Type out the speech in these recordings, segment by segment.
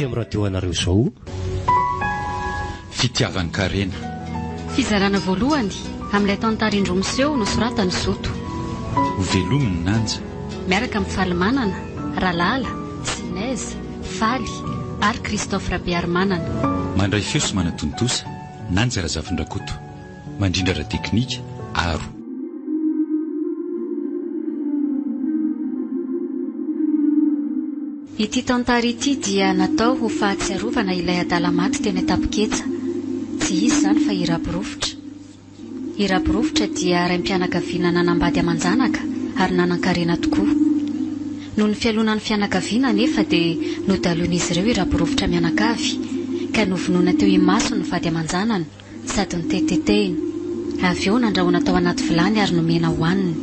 amin'ny radio anareo izao. Fitiavan'ny Karena. Fizarana voalohany amin'ilay tantarindro miseho nosoratany Zoto. Velominy Nanja. Miaraka amin'ny Falimanana, Ralala, Sinez, Faly ary Christophe Rabearmanana. Mandray feo sy manatontosa Nanja Razafindrakoto. Mandrindra ara-teknika Aro. Ity tantara ity dia natao ho fahatsiarovana ilay adalamaty teny Tapiketsa. Tsy izy izany fa Irapirovitra. Irapirovitra dia raim-pianakaviana nanambady amanjanaka ary nanan-karena tokoa. Noho ny fialonan'ny fianakaviana nefa dia nodalon'izy ireo Irapirovitra mianakavy ka novonoina teo imaso ny vady amanjanany sady nitetetehiny. Avy eo nandrahoana tao anaty vilany ary nomena hohaniny.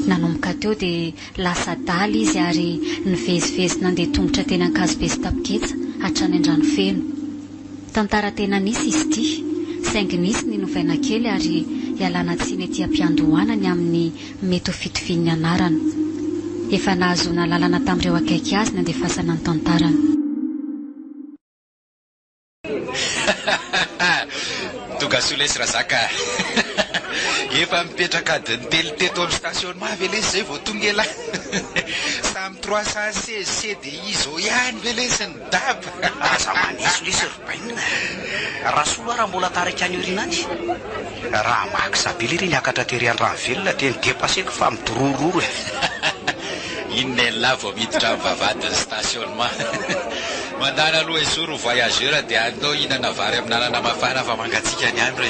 Nanomboka teo dia lasa daly izy ary nivezivezy nandeha tongotra teny Ankazbe sy Tapiketsa hatrany an-drano feno. Tantara tena nisy izy ity, saingy nisy ny novaina kely ary ialana tsiny ety am-piandohanany amin'ny mety ho fitoviany anarana. Efa nahazoana lalana tamin'ireo akaiky azy ny andefasana ny tantarany. Togasolesy Razaka. Efa mipetraka adiny telo teto amin'ny station mavelesy zay vao tonga ela. Samy 316 CDI zao ihany velesy ny daba. Aza manisy lesy rubaina. Raha soa raha mbola tarika any orinany. Raha maka sabily ireny akatra tery an-drano velona dia ny dépaseko fa midorororo. Inona vao miditra amin'ny vavadiny stationnement. Mandana aloha isoro voyageur dia andao hinana vary amin'anana mafana fa mangatsika ny andro.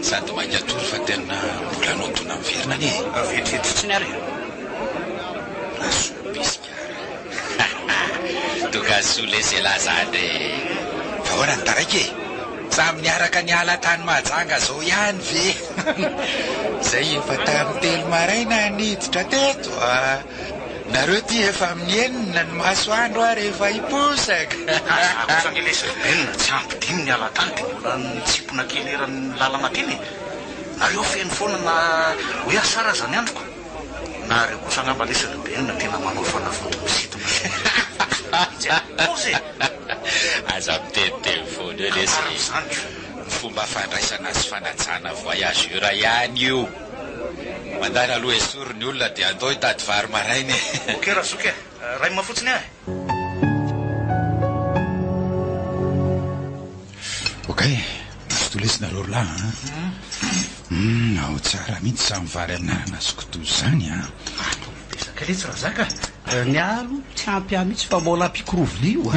Sady mangatory fa tena mbola notona amin'ny verina ny. Vetivety ny ary. Togasole zay lazany. Fa hoana ny taraiky e. Samy niaraka niala tany majanga zao ihany ve. Zay efa tamin'ny telo maraina niditra teto. Nareo ty efa amin'ny enina ny masoandro ary efa hiposaka. Akosan'ny lesy benina tsy ampidimy ny ala tany dia mbola nitsipona kely eran'ny lalana teny. Nareo feno foana na hoe asara zany androko. Nareo kosa angamba lesy benina tena manao fanafody misitona. Aza miteny foana lesy. Ny fomba fandraisana sy fanajana voyageur ihany io. Mandana aloha esoro ny olona dia andao hitady vary maraina. Okey Razoka, ray mafotsiny ahy. Okey, masitolesina rorla. Ao tsara mihitsy samy vary amin'anana sy kotozy zany. Besaka letsy Razaka. Ny alo tsy ampy ahy mihitsy fa mbola pikorovolio.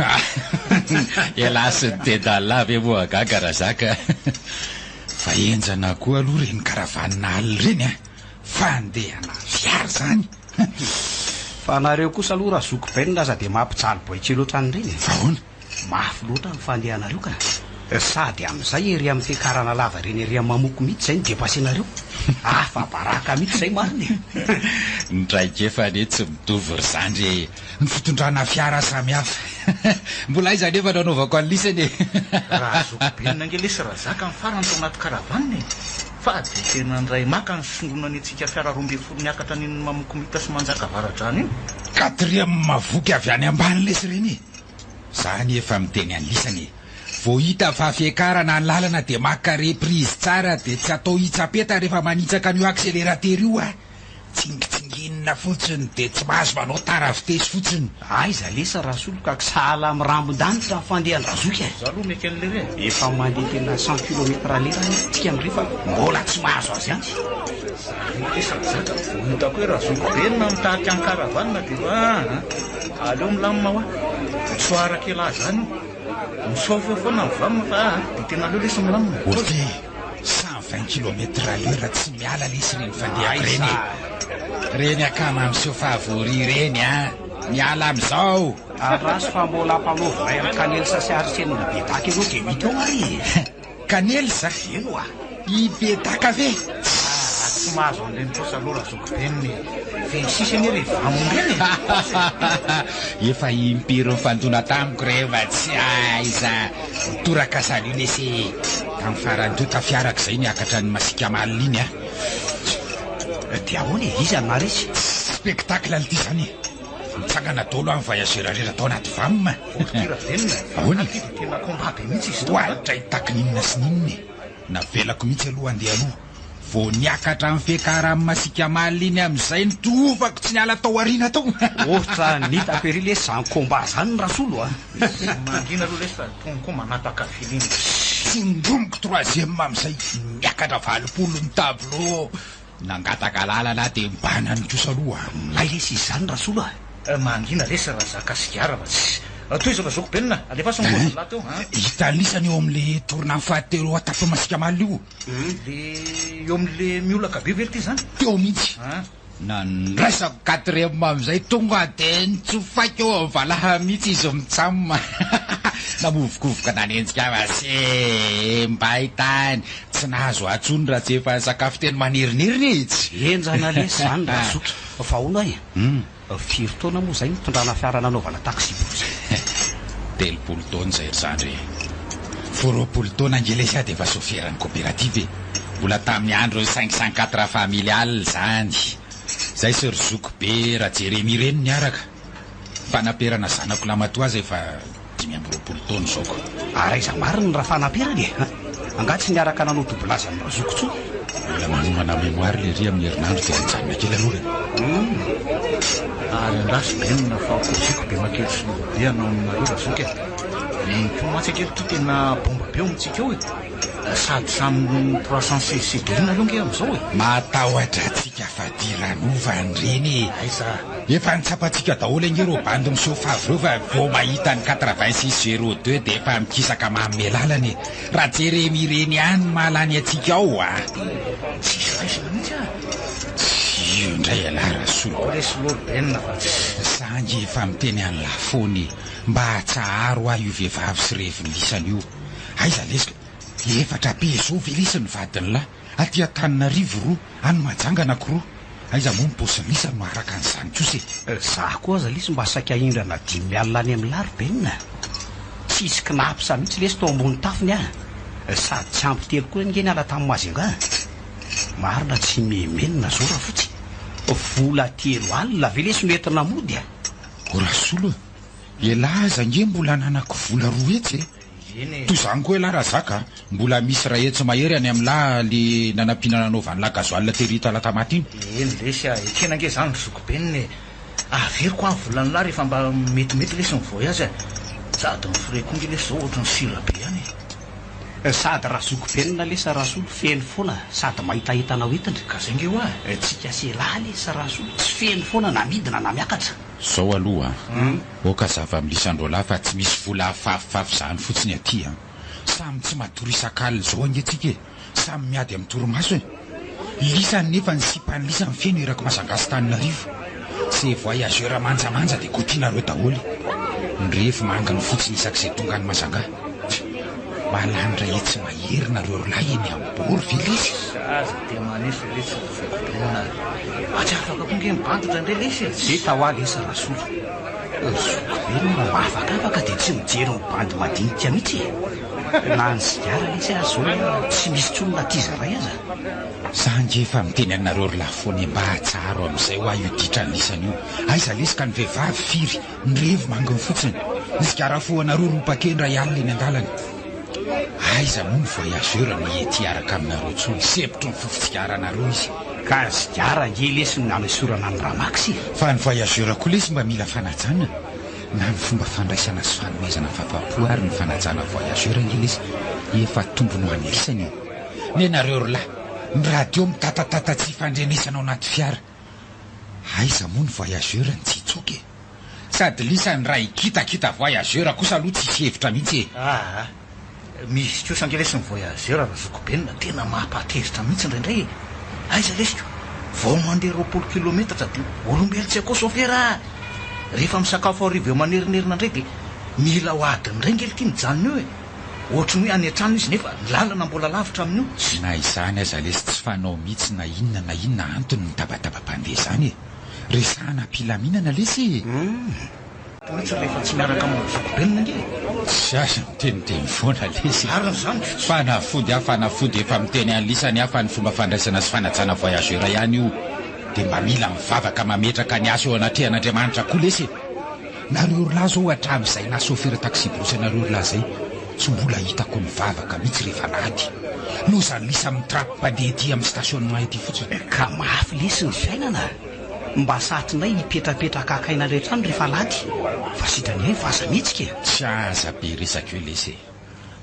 Elasy ny tedala ve moa gaga Razaka. Fa enjana koa aloha reny karavanina alina reny. Fandehana fiara zany. Fa nareo kosa aloha Razoko benina aza dia mampijaly boitra loatra ny reny. Vahoana? Mafy loatra ny fandehanareo ka. Sady amin'izay ery amin'ny fiakarana lava reny ery mamoko mihitsy zay ny depasenareo. Afa baraka mihitsy zay mariny. Ny traikefa ne tsy mitovy ry zandry ny fitondrana fiara samihafa. Mbola iza nefa nanaovako an'lisany. Razoko benina nge lesy Razaka ny farany tao anaty karavaniny. Fa dia tena ndray maka ny songonany antsika fiara 12 niakatra niny mamoko mita sy manjaka varadrany iny. 4e mavoky avy any ambany lesy reny. Zany efa miteny an'lisany. Vao hita fa fiakarana ny lalana dia maka reprise tsara dia tsy atao hitsapeta rehefa manitsaka an'io accélérateur io a. Tsingitsinginina fotsiny dia tsy mahazo manao tara vitesy fotsiny. Aiza lesa Rasolo ka sahala amin'ny rambon-danitra ny fandehan'ny Razoka. Za aloha meka an'le efa mandeha tena 100 km/h tsika amin'rehefa mbola tsy mahazo azy any. Lesa Razaka vao hitako hoe Razoko benina mitahaka any karavanina dia aleo milamina hoa. Tsoara kely azy zany. Misaofy foana mivamina fa dia tena aleo lesy milamina. Ote 120 km/h tsy miala lesy reny fandehako reny. Reny akama miseho favori reny miala am'izao. Arasy fa mbola ampanaovina ery Kanelsa sy Arsène Ibetaka aloha dia mito ary. Kanelsa? Eno a. Ibetaka ve? Tsy mahazo an'ireny kosa aloha Razoko beniny. Felisisany ery vamony reny. Efa impiro fandona tamiko rehefa tsy aiza toraka sany io lesy. Tamin'ny farany teo tafiaraka izay niakatra ny masika malina iny. Dia ahoana iza marisy? Spectacle ity zany. mitsangana dolo amin'ny voyageur rehetra tao anaty vamima ahoana tena komba be mihitsy izy hoahitra hitaki ninona sy ninona navelako mihitsy aloha andeha aloha vo niakatra amin'ny fiakara amin'ny masika maliny amin'izay nitovako tsy niala tao ariana tao ohatra nitapery le zany komba zany ny rasolo a mangina aloha lesy fa tonko manapaka filina tsindromoko troisième amin'izay miakatra valopolo ny tableau nangataka lalana dia mbana ny kosa aloha lay lesy izy zany rasolo a mangina lesy raha zaka sigara fa tsy toy izy razoko benina alefa songola teo hitanisany eo amin'le torona ny fahatelo atapy masika maly io le eo amin'le miolaka be very ty zany teo mihitsy nandraisako quatrième amin'izay tonga dia nitsofaika eo amin'ny valaha mihitsy izy mitsamma namovokovoka nanenjika fa se mba hitany tsy nahazo atsony raha tsy efa sakafo teny maneriniriny izy enjana lesy zany razoky fa ona e firy taona moa zay nitondrana fiara nanaovana taxi telopolo taona zay ry zandry foroapolo taona angelesy a dia efa sofieran'ny coopérative mbola tamin'ny andro 504 familial zany zay sy ry zoko be raha jeremy reny niaraka fanaperana zanako lamatoa azy efa 5 taona zaoko ary iza mariny raha fanaperany e angatsy niaraka nanao doblazany razoko tso mbola manomana mémoire le ry amin'ny herinandro dia nijanona kely aloha ary andasy benina fa koziko be makely sy be anao aminareo razoky informatsy kely ty tena bomba be eo amintsika eo e sady samy 316 delina aloha nge amin'izao e matahotra atsika fadiranovan'ny reny aiza efa nitsapatsika daholo ange reo bandy misofavy reo fa vo mahita ny 8602 dia efa mikisaka manome lalany raha jeremy reny ihany mahalany atsika ao a tsisy raisina mihitsy a io indray alara solo lesy lolo benina fa sangy efa miteny any lafony mba hatsaharo ah io vehivavy sy reviny lisany io aiza lesika efatra be zao velisiny vadiny lahy aty Antananarivo roa any Majanga anankiroa aiza moa mibosiny lisany no araka an'izany kose za koa aza lisy mba saika indrana 5 alina any amin'ny larobenina tsy isy kinapy sa mihitsy lesy tao ambony tafiny a sady tsy ampy telo koa ngeny ala tamin'ny Majanga marina tsy memenina zao raha fotsy vola 3 alina ve lesy noentina mody a rasolo elaza nge mbola nanako vola 2 etsy toy izany koa ela raha zaka mbola misy raha etsy mahery any amin'lahy le nanampiana nanaovany lagazoalina terita latamaty iny eny lesy a ekena nge zany rizoko beniny averiko any volany lahy rehefa mba metimety lesy ny voyage sady mifireko nge lesy zao ohatra ny sira be any sady razoko benina lesa rasolo feno foana sady mahitahitana hoentina ka zay nge ho a tsika selahy lesa rasolo tsy feno foana namidina na miakatra zao aloha oka zava milisandro lahy fa tsy misy vola fafifafy zany fotsiny aty a samy tsy matory isak'alina zao angetsika e samy miady amin'ny toromaso e lisany nefa ny sipany lisany feno irako Masangasy Tananarivo se voyageur manjamanja dia kotianareo daholo nyrefy mangany fotsiny isak'izay tonga any Masanga malany raha etsy mahery nareo lahy eny ambory velesy aza dia manesy lesy rizoko benina atsy afaka koa nge mibantitra ndray lesy ze tahoa lesa rasolo zoko benina mafakafaka dia tsy mijery mibandy madinika mihitsy na ny sigara lesy azao tsy misy tsonona tiza ray aza sangy efa miteny anareo ry lafony mba hatsaro amin'izay ho aho io ditrany lisany io aiza lesy ka ny vehivavy firy nyrevo manginy fotsiny ny sigara fo anareo ropa-keny raha ialina eny an-dalany aiza moa ny voyageur ny ety araka aminareo tsony sepotro ny fofotsigaranareo izy ka sigara nge lesy ny amesorana ny ramaksy fa ny voyageur koa lesy mba mila fanajana na ny fomba fandraisana sy fanomezana fafapo ary ny fanajana voyageur nge lesy efa tombony ho anelisany io ny anareo ry lahy ny radio mitatatata tsy fandrenesana ao anaty fiara aiza moa ny voyageur ny tsitsoky sady lisany raha ikitakita voyageur kosa aloha tsisy hevitra mihitsy misy kosa nge lesy ny voyageur razoko benina tena mampatezitra mihitsy indraindray aiza lesiko vao mandeha 20 kilometatra dia olombelo tsy akoa sofera rehefa misakafo arivo eo manerinerina indray dia mila ho adiny indray ngely ty mijanona eo e ohatry ny hoe any an-trano izy nefa ny lalana mbola lavitra amin'io na izany aza lesy tsy fanao mihitsy na inona antony ny tabatabam-pandeha zany e resahana mpilaminana lesy mihitsy rehefa tsy miaraka amin'ny razoko benina nge tsy aza miteniteny foana lesy ariny zany fanafody efa miteny an'lisany hafa ny fomba fandraisana sy fanajana voyageur ihany io dia mba mila mivavaka mametraka ny aso eo anatrehan'Andriamanitra koa lesy. Nareo rolahy zao hatramin'izay na sofera taxi brosy nareo rolahy zay tsy mbola hitako mivavaka mihitsy rehefa nady no zany lisa mitrapy mpandeha ety amin'ny stationnement ety fotsiny. Ka mafy lesy ny fiainana, mba satrinay hipetrapetraka akaina rehetrany rehefa lady fa sitrany hoe vasa mihitsika. Tsy aza be resaka eo lesy,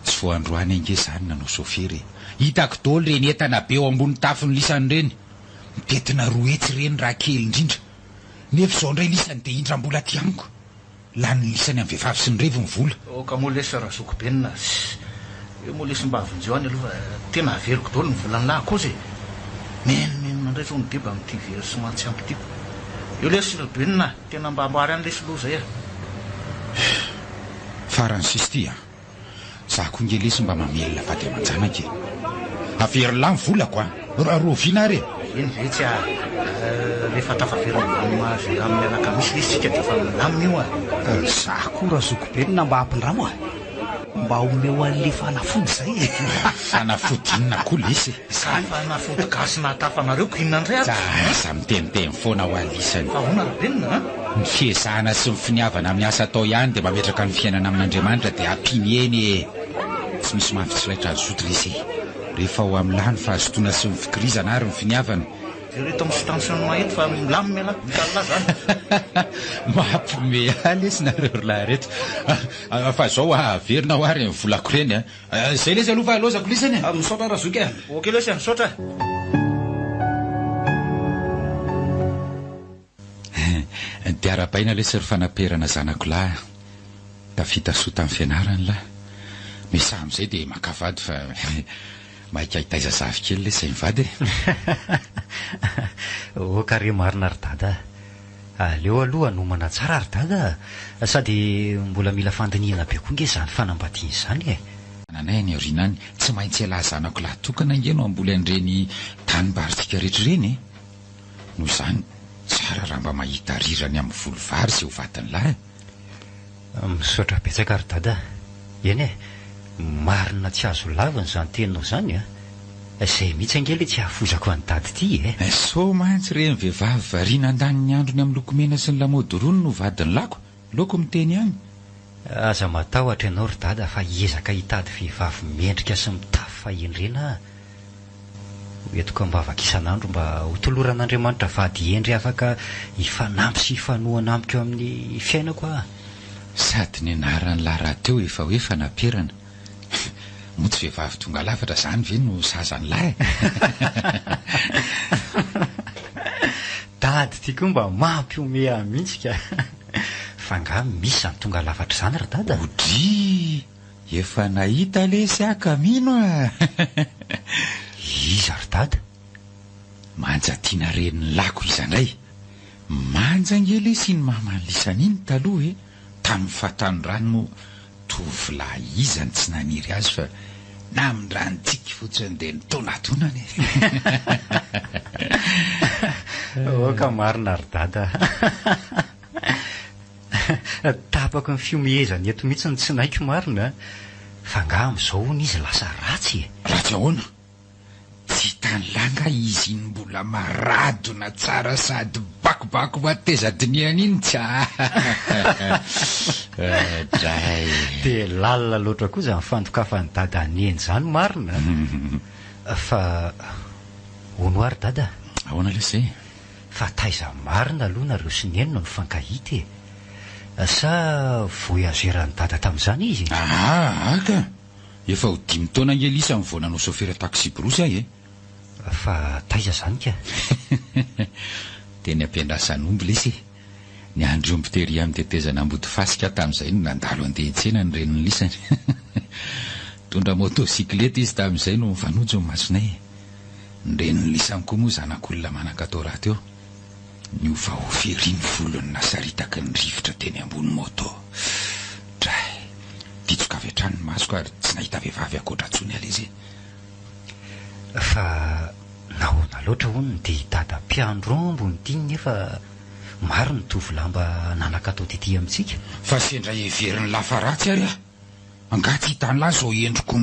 tsy vo androany ange zany nanao sofery. Hitako daholo reny entana be eo ambony tafiny lisany reny, mitetina roa etsy reny raha kely indrindra. Nefa izao indray lisany dia indra mbola ty amiko lany lisany amin'ny vehivavy sy ny revo ny vola. Ka moa lesy razoko benina, eo moa lesy mba avonjeo any aloha tena averiko daholo ny volany lahy kozy. Menimeny mandray zao ny deba amin'ity very sy mantsy ampy tiako. Eo lesy benina tena mba amboary any lesy loha zay. Farany sisty za koa nge lesy mba mamelona vady aman-janaka avery lahy ny volako roviana re. Eny vetsy rehefa tafaveriny mahazo amin'ny alaka misy lesitsika dia fa milamina io za koa razoko benina mba ampindramo mba omeo an'le fanafody zay. Fanafody inona koa lesy? Zany fanafody gasy natafanareo ko inona ndray za miteniteny foana ho alisany. Fa hoana benina ny fiezahana sy ny finiavana amin'ny asa atao ihany dia mametraka ny fiainana amin'Andriamanitra dia ampiny eny tsy misy mampitsolaitra azy sotra lesy. Rehefa ho amin'ny lany fa azotoana sy ny fikirizana ary ny finiavana reto amin'ny stationnement eto fa milamina miala mitala zany. Mampome lesy nareo lahy reto fa zao averina ho ary ny volako reny zay lesy aloha fa alozako lisany misaotra razoky ok lesy misaotra. dia ara-baina lesy ry fanaperana zanako lahy tafita soa tamin'ny fianarany lahy misa amin'izay dia makavady fa maikaitaiza zavy kely lesy mivady. Kare marina ry dada, aleo aloha nomana tsara ry dada, sady mbola mila fandinihana be koa nge zany fanambadiany zany nanay ny orinany tsy maintsy ala zanako lahy tokana ngeno ambola an'ireny tanimbaratsika rehetra reny no zany tsara raha mba mahita rirany amin'ny volovary sy ho vatany lahy. Misaotra betsaka ry dada, eny marina tsy azo lavany zany teninao zany izay mihitsy angely tsy hahafozako any dady ty so mantsy reny vehivavy variana andaniny androny amin'ny lokomena sy ny lamody rony no vadiny lako loko miteny any. Aza matahotra ianao ry dada fa hiezaka hitady vehivavy mendrika sy mitafy fahendrena etoko mba avaka isan'andro mba ho toloran'Andriamanitra vady endry afaka hifanampy sy hifanohana amiko amin'ny fiainako sady ny anarany lahy raha teo efa hoe fanaperana motsy vehivavy tonga lafatra zany ve no sazany lahy. Dady ty koa mba mampiomea mihitsy fa nga misy zany tonga lafatra zany ry dada. Odry efa nahita lesy akamino iza ry dada? Manja tiana reniny lako izandray manja nge lesy iny mamanlisany iny taloha tamin'ny fatany rano mo tovolahy izany tsy naniry azy fa na amin'ny ranontsika fotsiny dia nitonatonany. Ka marina ry dada. Tapako ny fiomehezany eto mihitsy ny tsy naiko marina fa nga amin'izao hono izy lasa ratsy. Ratsy ahoana? Tsy hitany langa izy iny mbola maradona tsara sady bakobako matezadiniana iny tsy dray dia lalina loatra koa zany fandokafany dada anieny zany marina. Fa hono ary dada? Ahoana lesy? Fa taiza marina aloha nareo sy ny enina no fankahity sa voyageran'ny dada tamin'izany izy? Aka efa ho 5 taona angelisa amin'ny voananao sofera taxi brosy ahy fa taiza zany ka? teny ampiandrasan'omby lesy ny andro ombitery amin'ny tetezana ambody fasika tamin'izay no nandalo andeha tsena ny reniny lisany. Tondra motosikileta izy tamin'izay no mifanojo ny masonay ny reniny lisany koa moa zanak'olona manan-katao raha teo ny ofa oferiny volony nasaritaka ny rivotra teny ambony moto dray ditsoka avy hatrany ny masoko ary tsy nahita vehivavy akoatra-tsony alezy. Fa nahoana loatra hono dia dada mpiandro ambony tiany nefa maro ny tovolamba nanan-katao tety amintsika. Fa sendra everiny lafa ratsy ary angaty hitany lahy zao endriko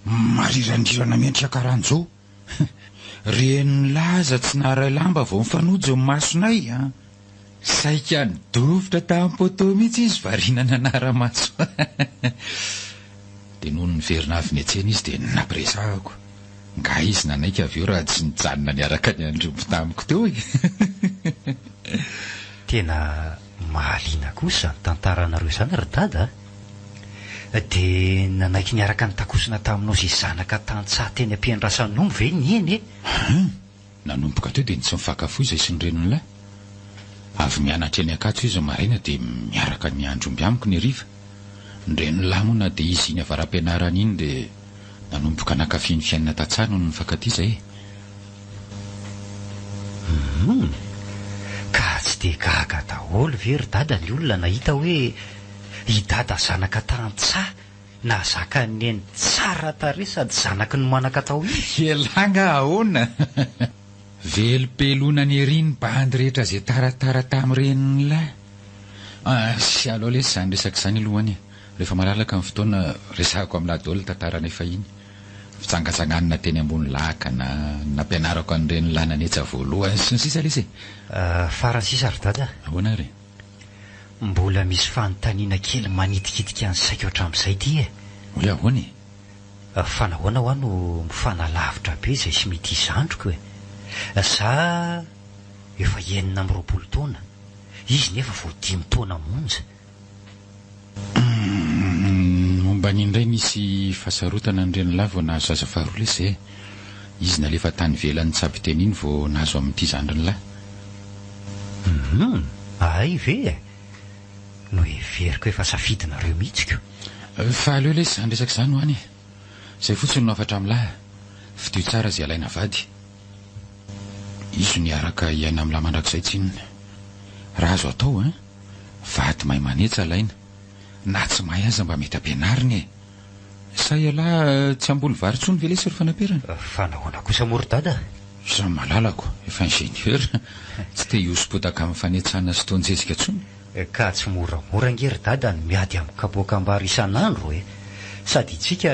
marirandrirana mendrika karan'izao reny laza tsy naray lamba vao mifanojo ny masonay a saika ny dovitra tamin'ny poto mihitsy izy varinana anara-maso dia noho ny verina avy ny atsena izy dia nampiresahako nga izy nanaika avy eo raha tsy nijanona niaraka ny andrombo tamiko teo tena mahaliana kosa ny tantaranareo izany ry dada dia nanaiky niaraka ny takosina taminao izay zanaka tantsaha teny ampiandrasan'omby ve ny eny nanomboka teo dia tsy mifakafo izay sy ny renon'lahy avy mianatra eny akato izy maraina dia miaraka ny andromby amiko ny riva ny renon'lahy moa na dia izy iny avaram-pianarana iny dia nanomboka nakafy ny fiainana tantsaha noho ny fakatiza ka tsy dia gaga daholo ve ry dada ny olona nahita hoe hidada zanaka tantsaha na zaka ny eny tsara tare sady zanaky ny manan-katao izy elanga ahoana velopelona ny eriny bandy rehetra izay taratara tamin'irenon'lahy sy aloha lesy izany resaka izany alohany rehefa malalaka amin'ny fotoana resahako amin'ny ladolo tantarana efa iny fitsangatsanganana teny ambony laka na nampianarako an'irenon'lahy nanetsa voalohany sy ny sisa lesy farany sisa ry dada ahoana re mbola misy fanontaniana kely manitikitika ny saiko hatramin'izay ty hoe ahoany fa nahoana ho ano mifanalavitra be izay sy mety izandroko za efa 9 taona izy nefa vao 5 taona monja momba n'indray nisy fahasarotana ny renon'lahy vao nahazo zaza faharoa lesy izy nalefa tany velany tsapy teny iny vao nahazo amin'ity zandriny lahy ay ve no everiko efa safidinareo mihitsiko fa aleo lesy zany resaka izany ho any izay fotsiny no afatra amin'ny lahy fidio tsara izay alaina vady izy niaraka iaina amin'ny lahy mandrakizay tsinona raha azo atao vady mahay manetsa alaina na tsy mahay aza mba mety ampianariny sa ialahy tsy ambony vary tsony ve lesy ry fanamperana fa nahoana kosa mory dada za malalako efa ingénieur tsy te hiosopotaka amin'ny fanetsana sy tonjezika tsony ka tsy moramora ngery dada ny miady amin'ny kapoakambary isan'andro sady itsika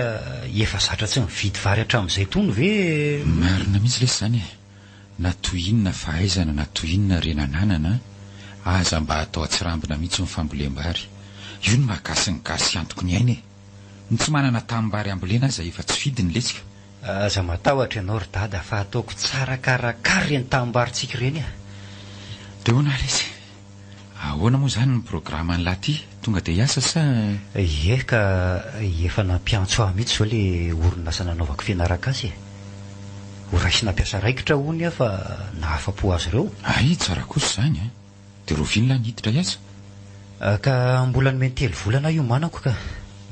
efa zatra tsy mividy vary hatramin'izay tony ve marina mihitsy lesy zany na toinona fahaizana na toinona renananana aza mba atao atsirambina mihitsy mifambolem-bary io no mahakasy ny gasy antoko ny aina ny tsy manana tamimbary ambolena aza efa tsy fidiny lesika aza matahotra ianao ry dada fa ataoko tsara karakary reny tamimbaritsika ireny dia hoana lesy ahoana moa zany ny programa nylahy ty tonga dia hiasa sa ka efa nampiantso ahy mihitsy zao le orinasa nanaovako fianaraka azy ho raisy nampiasa raikitra hony fa nahafa-po azy ireo ay tsara kosa zany dia rovinolahy niditra hiasa ka mbola nomeny 3 volana io manako ka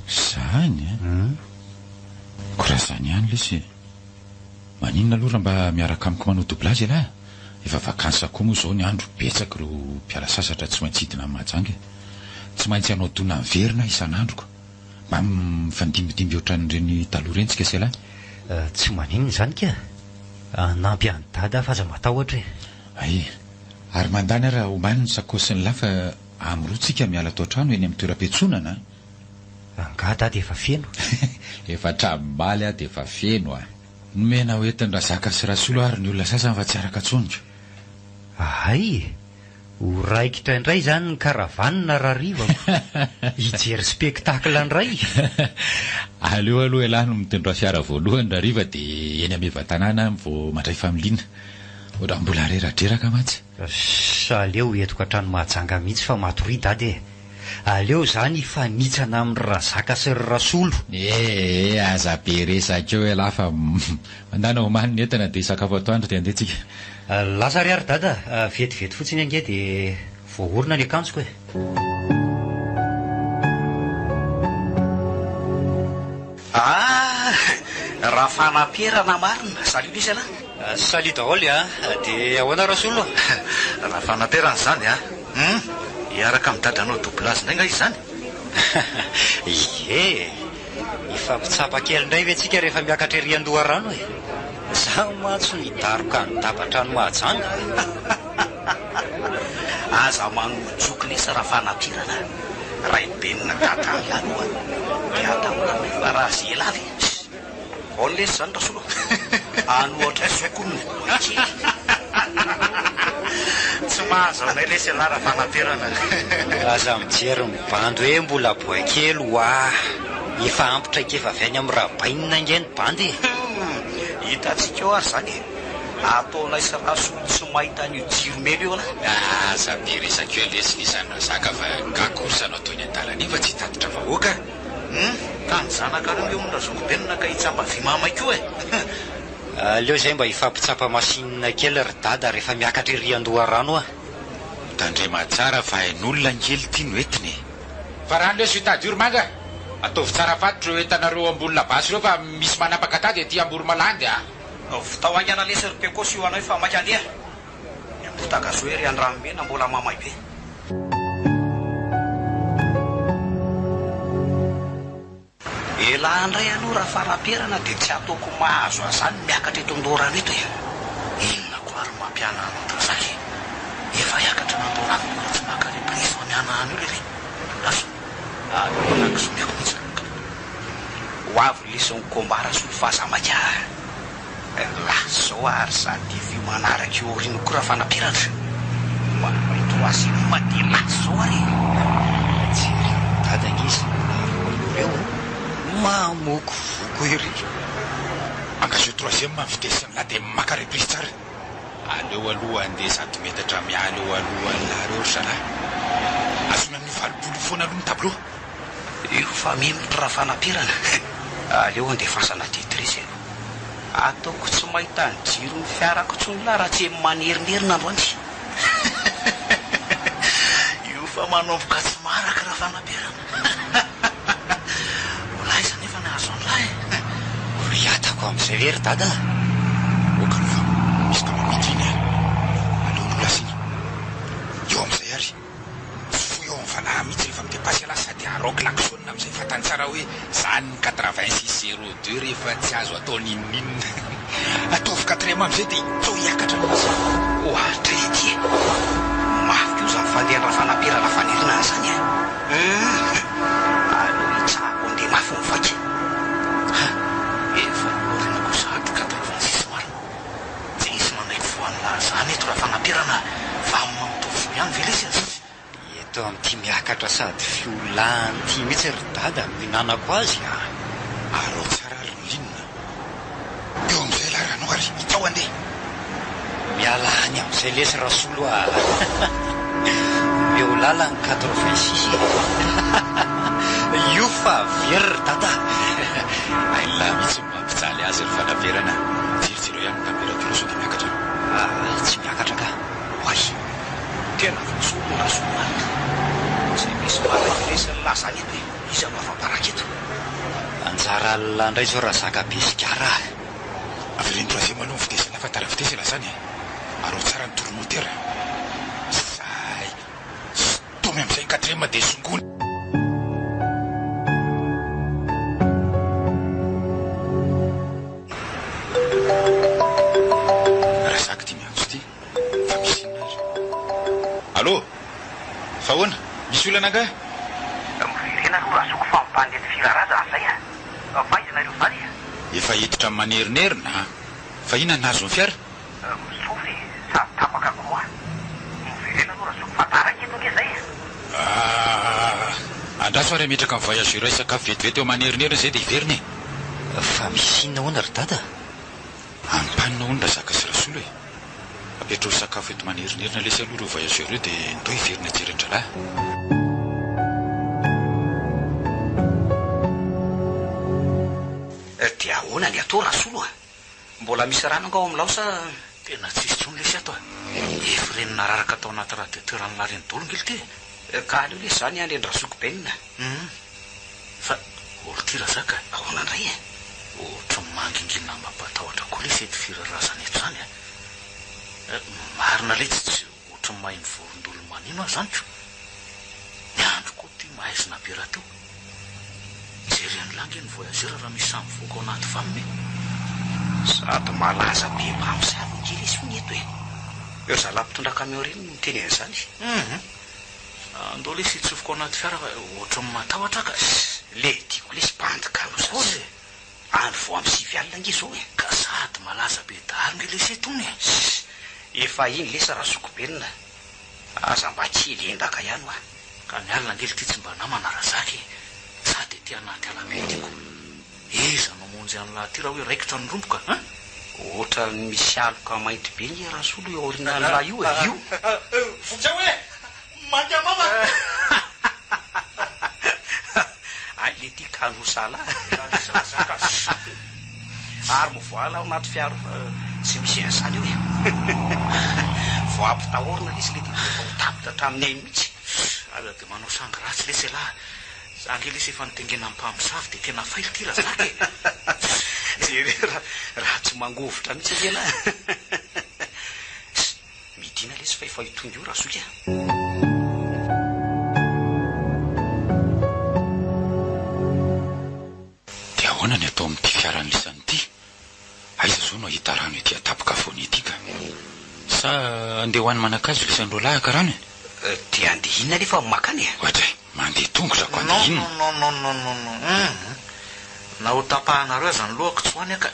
zany ko raha zany ihany lesy maninona aloha raha mba miaraka amiko manao doublage lahy efa vakansa koa moa zao ny andro betsaka ro mpiala sasatra tsy maintsy hidina amin'ny mahajanga tsy maintsy hanao dona verina isan'androko mba mifandimbidimbby ohatran'ireny taloha reny tsika sy alahy tsy maninona zany ka nampy any dada fa aza matahotra ay ary mandany raha omany ny sakosy ny lahy fa amrotsika miala tao trano eny amin'ny toeram-piantsonana anga dada efa feno efa tranombaly dia efa feno nomena hoentiny raha zaka sy rasolo ary ny olona sasany fa tsy araka tsonjo ay ho raikitra indray zany ny karavanina raha rivako hijery spektakla indray aleo aloha ilahy no mitondra fiara voalohany raha riva dia eny amiva-tanàna vao mandray familiana oatra mbola reradreraka matsy sa aleo entoko hatrano mahajanga mihitsy fa matory dady aleo zany fanitsana amin'ny razaka sy ry rasolo aza be resakeo lahy fa mandana homany ny entana dia sakafo atoandro dia andetsika lasa ry ary dada vetivety fotsiny ange dia voaorina ny akanjoko raha fanamperana marina salut izy alahy salut daholo dia ahoana rasolo raha fanamperana zany hiaraka amin'ny dadanao doublage indray nga izy zany ifampitsapa kely indray ve tsika rehefa miakatra ery andoha-rano za matso nidaroka ny dabatrano mahajanga aza manojoky lesa raha fanapirana ray benina dada aloha dia ataonamfa raha zy elavy ao lesy zany rasolo anohatra sokony tsy mahazo anay lesy lara fanaterana aza mijery mibandy hoe mbola boakely hoa efa ampitraika efa avy any amin'ny rabainina inge ny bandy hitantsika eo ary zany ataonay sy raso tsy mahita an'io jiro mely eo aza miresaka eo lesy nisana zaka fa gakorsana ataony an-dalana efa tsy tatitra vahoaka ka ny zanakareo eo mna zokobenina ka hitsamba vimamaiko e aleo zay mba hifampitsapa masinina kely ry dada rehefa miakatra iriandoha rano a tandrema tsara fa hain'olona ngely tia no entiny fa rano leso hitadyoromanga ataovy tsara fatitra eo entanareo ambony labasy reo fa misy manapaka tady aty amboromalandy a fitahoangana lesy ry pekosy io anao fa makandeha mpotakazo hoe ry andranomena mbola mamay be elandray aloha raha faraperana dia tsy ataoko mahazo azany miakatra eto andorano eto inona ko ary mampiana andrazaky efa iakatra nandorano tsy makarepriso amiana any io lery aso nakizomeko mihitsy ho avy lesy nikombara solo fahasamaka lasao ary sady vy manaraka eo rino koa raha fanapiratra matoasy made lasao ary jery dadangizy eo mamoko voko ery angazo troisième mavitesiny la dia maka reprise tsara aleo aloha andeha sady metatra miala eo alohan'ny lareo ry zalahy azona ny valopolo foana aloha ny tableau io fa mimitra raha fanapirana aleo andefasana tetrisy ataoko tsy mahita ny jiro ny fiarako tsony la raha tsy manerinerinandro andry io fa manomboka tsy maraka raha fanapirana olaiza nefa ny azo an'lahy riatako amin'izay very dada okanova misy ka mamindry iny aleon'olo asiny eo amin'izay ary fo eo amin'ny fanahy mihitsy rehefa midepasy ala sady arok laksonina amin'izay fatany tsara hoe zany ny 8602 rehefa tsy azo atao ninoninona ataovy 4 amin'izay dia tsao hiakatra nazy ohatra ety mafy io zany fandehandraha fanapirana fanirina zany aleo hitsahako andeha mafy mivaky efa orinako sady 86 mara tsy isy manaiko voan'lahy zany eto raha fanapirana fa mamitovo ihany velesy azy eto amin'ity miakatra sady fiolany ty mihitsy ry dada mihinanako azy aro tsara ry milinona eo amin'izay laranao ary hitsao andeha mialany amin'izay lesy rasolo a eo lala ny 86 io fa very ry dada aila mihitsy mampijaly azy ry fanaverana jerijereo ihany température so dia miakatra tsy miakatra ka hoay tena fosolo rasolana tsy misy malailesy lasany eto izy alo afaparaka eto anjara alina indray zao raha zaka besikara avereny troisième aloha vitesy lafa tara vitesy la zany aro tsara ny tourmotera zay tomy amin'izay 4e dia songony raha zaka ty miantso ty fa misy inona ary allo fa hoana misy olana nga miverena aloha raha soko fa mibandy ny filarazana zay faizanareo vany efa hiditra amin'ny manerinerina fa ina nazo ny fiara misofy sady tapaka koa miverena aloha raha soko fa taraka eto nge zay andraso ary ametraka amin'ny voyageur sakafo vetivety eo manerinerina zay dia hiveriny fa misy inona hoana ry dada ampanina hono raha zaka sy rasolo e apetrao sakafo eto manerinerina lesy aloha reo voyageur eo dia ndao hiverina jerendralahy dia ahoana ny atao rasolo mbola misy rano nga ao amin'lao sa tena tsisy tsony lesy ato efirenina raraka atao anaty radiateurany lareny dolongely ty ka aleo lesy zany andreny rasoko benina fa olotry razaka ahoana ndray ohatra mangingina mampatahotra koa lesy ety firarazana eto zany marina letsy tsy ohatra mahay ny vorondolo manino azy zany ko ny andro koa ty mahaizina bera teo jery any langy ny voyageur raha misy samy voaka ao anaty faminy sady malaza be mamsy avykely izy fony eto eo za lampitondra camion reny no miteny an'izany andao lesy hitsofoko ao anaty fiara fa ohatra matahotra ka le tiako lesy bandikalo zany andro vo amin'ny 6 alina nge zao ka sady malaza be dariny lese tony. Efa iny lesa raha sokobenina. Aza mba tsy lendraka ihany hoa. Ka ny alina angely ty tsy mba namana razaky sady ty anaty alametiko. Iza mamonjy an'laha ty raha hoe raikitra ny romboka a? Ohatra misy aloka mainty be ny rasolo eo aorinan'la io io. Voka hoe mandeha mama. Ay le ty kanosala. Ary movoala ao anaty fiaro tsy misy an'izany io e. Vao ampitahorina lesy le ty tapitra hatraminay mihitsy. Aza dia manao sangy ratsy lesy lahy. Sangy lesy efa nitengena amin'ny mpamosavy dia tena faily ty razaky. Raha tsy mangovitra mihitsy izy ela. Midina lesy fa efa hitonga io raha soka. Dia ahoana ny atao amin'ity fiaran'lisany ity? Aiza zao no ahita rano ety atapoka foana ety ka? Sa andeha ho any manakazo lisandro lahy ka rano? Dia andehinina nefa makany. Ohatra mandeha tongotra ko andehinina. Non. Na ho tapahanareo aza ny lohako tsy hoany ka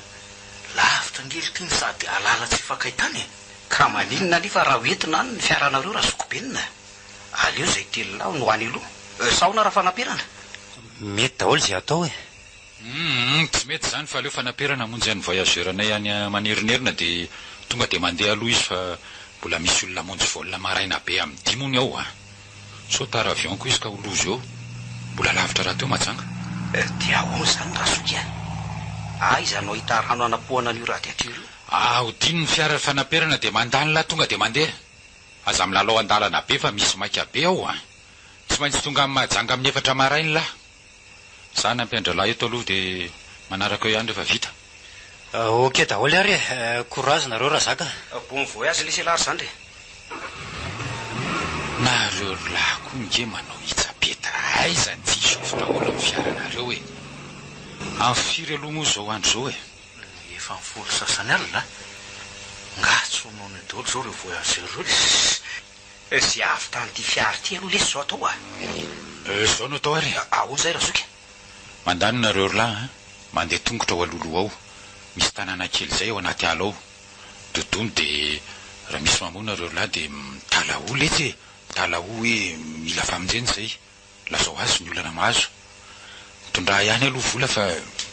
lavitra ngely ty ny sady alala tsy fakahitany. Ka maninona nefa raha hoentina any ny fiaranareo raha sokobenina. Aleo zay telonao no hoany aloha. Saona raha fanamperana. Mety daholo zay atao e. Tsy mety zany fa aleo fanamperana monjy any voyageranay any manerinerina dia tonga dia mandeha aloha izy fa mbola misy olona monjy volona maraina be amin'ny dimony ao a. So tara avion ko izy ka olozy eo mbola lavitra raha teo majanga. Dia ahoana zany raha soka? Aiza no hita rano anapohana an'io raha tiatiro io? Hodiny ny fiara fanamperana dia mandany lahy tonga dia mandeha. Aza milalao andalana be fa misy maika be ao a. Tsy maintsy tonga amin'ny majanga amin'ny 4 marainy lahy. Za nampiandra lahy eto aloha dia manaraka eo ihany rehefa vita. Ok daholo ary e. Courage nareo raha zaka. Bon voyage lesy lary zany re. Nareo lahy koa nge manao hitsapeta aiza ny tsy isofona olo amin'ny fiaranareo e. Amin'ny firy aloha moa zao andro zao e. Efa ny folo sasany alina. Ngatso noho ny daholo zao reo voyageur reo. Zay avy tanyty fiara ty aloha lesy zao atao a. Zao no atao ary. Ahoana zay raha soka? Mandany nareo lahy mandeha tongotra ao alolo ao. Misy tanàna kely zay ao anaty ala ao. Dodony dia raha misy mamoana nareo lahy dia mitalaho letsy e. Mitalaho hoe mila famonjeny zay. Lazao azy ny olana mahazo. Tondra ihany aloha vola fa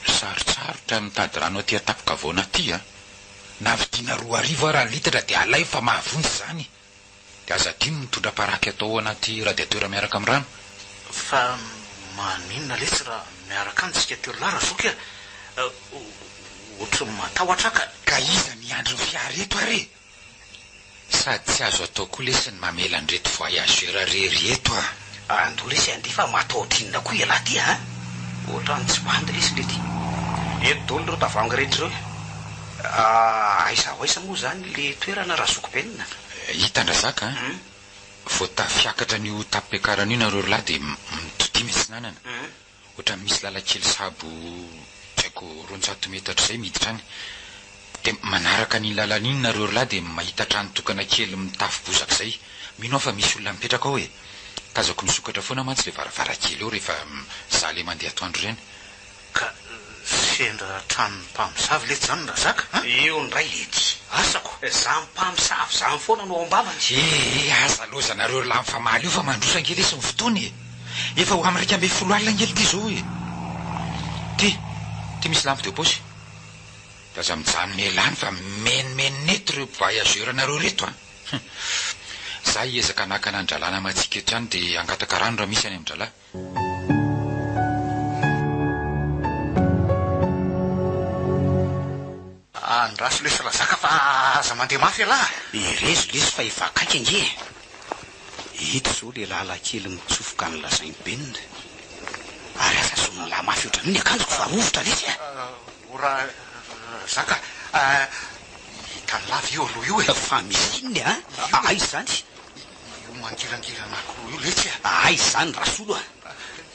sarotsarotra mitady rano aty atapoka vaona aty a. Navidiana 2 arivo raha litatra dia alay fa mahavonjy zany. Dia aza dino mitondra paraky atao anaty radiateur miaraka amin'ny rano. Fa maninona lesy raha miaraka any tsika teo lara soka ohatry matahotra ka iza miandro fiara eto are. Sady tsy azo atao koa lesy ny mamela an'ireto voyageur rery eto a. Andao lesy andefa matahodrinina koa ialahy ty a. Ohatra ny tsy bandy lesy le ty. Eto daholo reo tavoangy rehetra reo. Aiza ho aiza moa zany le toerana raha sokobenina. Hitandrazaka vao tafiakatra n'io tapiakarana io nareo lahy dia mitoty mitsinanana. Ohatra misy lalakely sabo tsy haiko 200 metatra zay miditra any. Dia manaraka ny lalan'iny nareo lahy dia mahita trano tokana kely mitafo bozaka zay. Mino fa misy olona mipetraka ao e. Kazako misokatra foana mantsy le varavarakely eo rehefa za le mandeha atoandro reny. Ka sendra trano mpamosavy lety zany raha zaka. Eo ny ray lety. Asako. Za mpamosavy zany foana no ambavany. Aza loza nareo lahy mifamaly io fa mandrosa angely esy ny fotoany e. Efa ho amin'ny 10 alina angely ty zao e. Ty misy lampo de posy. Da aza mijanona melany fa menimeneto reo voyageur nareo reto a. Za hiezaka nakana andralana matsika etrany dia angataka rano raha misy any amin'ny drala. Andraso lesy raha zaka fa aza mandeha mafy alahy. Irezo lesy fa efa akaiky ange. Hito zao le lalakely mitsofoka ny lazainy benina. Ary asa zao lahy mafy oatra ny akanjoko fa rovotra lesy a. Ora zaka hitany lavy io aloha io e. Fa misy inony a? Aiza zany? Io mangirangirana anankiroa io letsy a. Aiza zany rasolo a?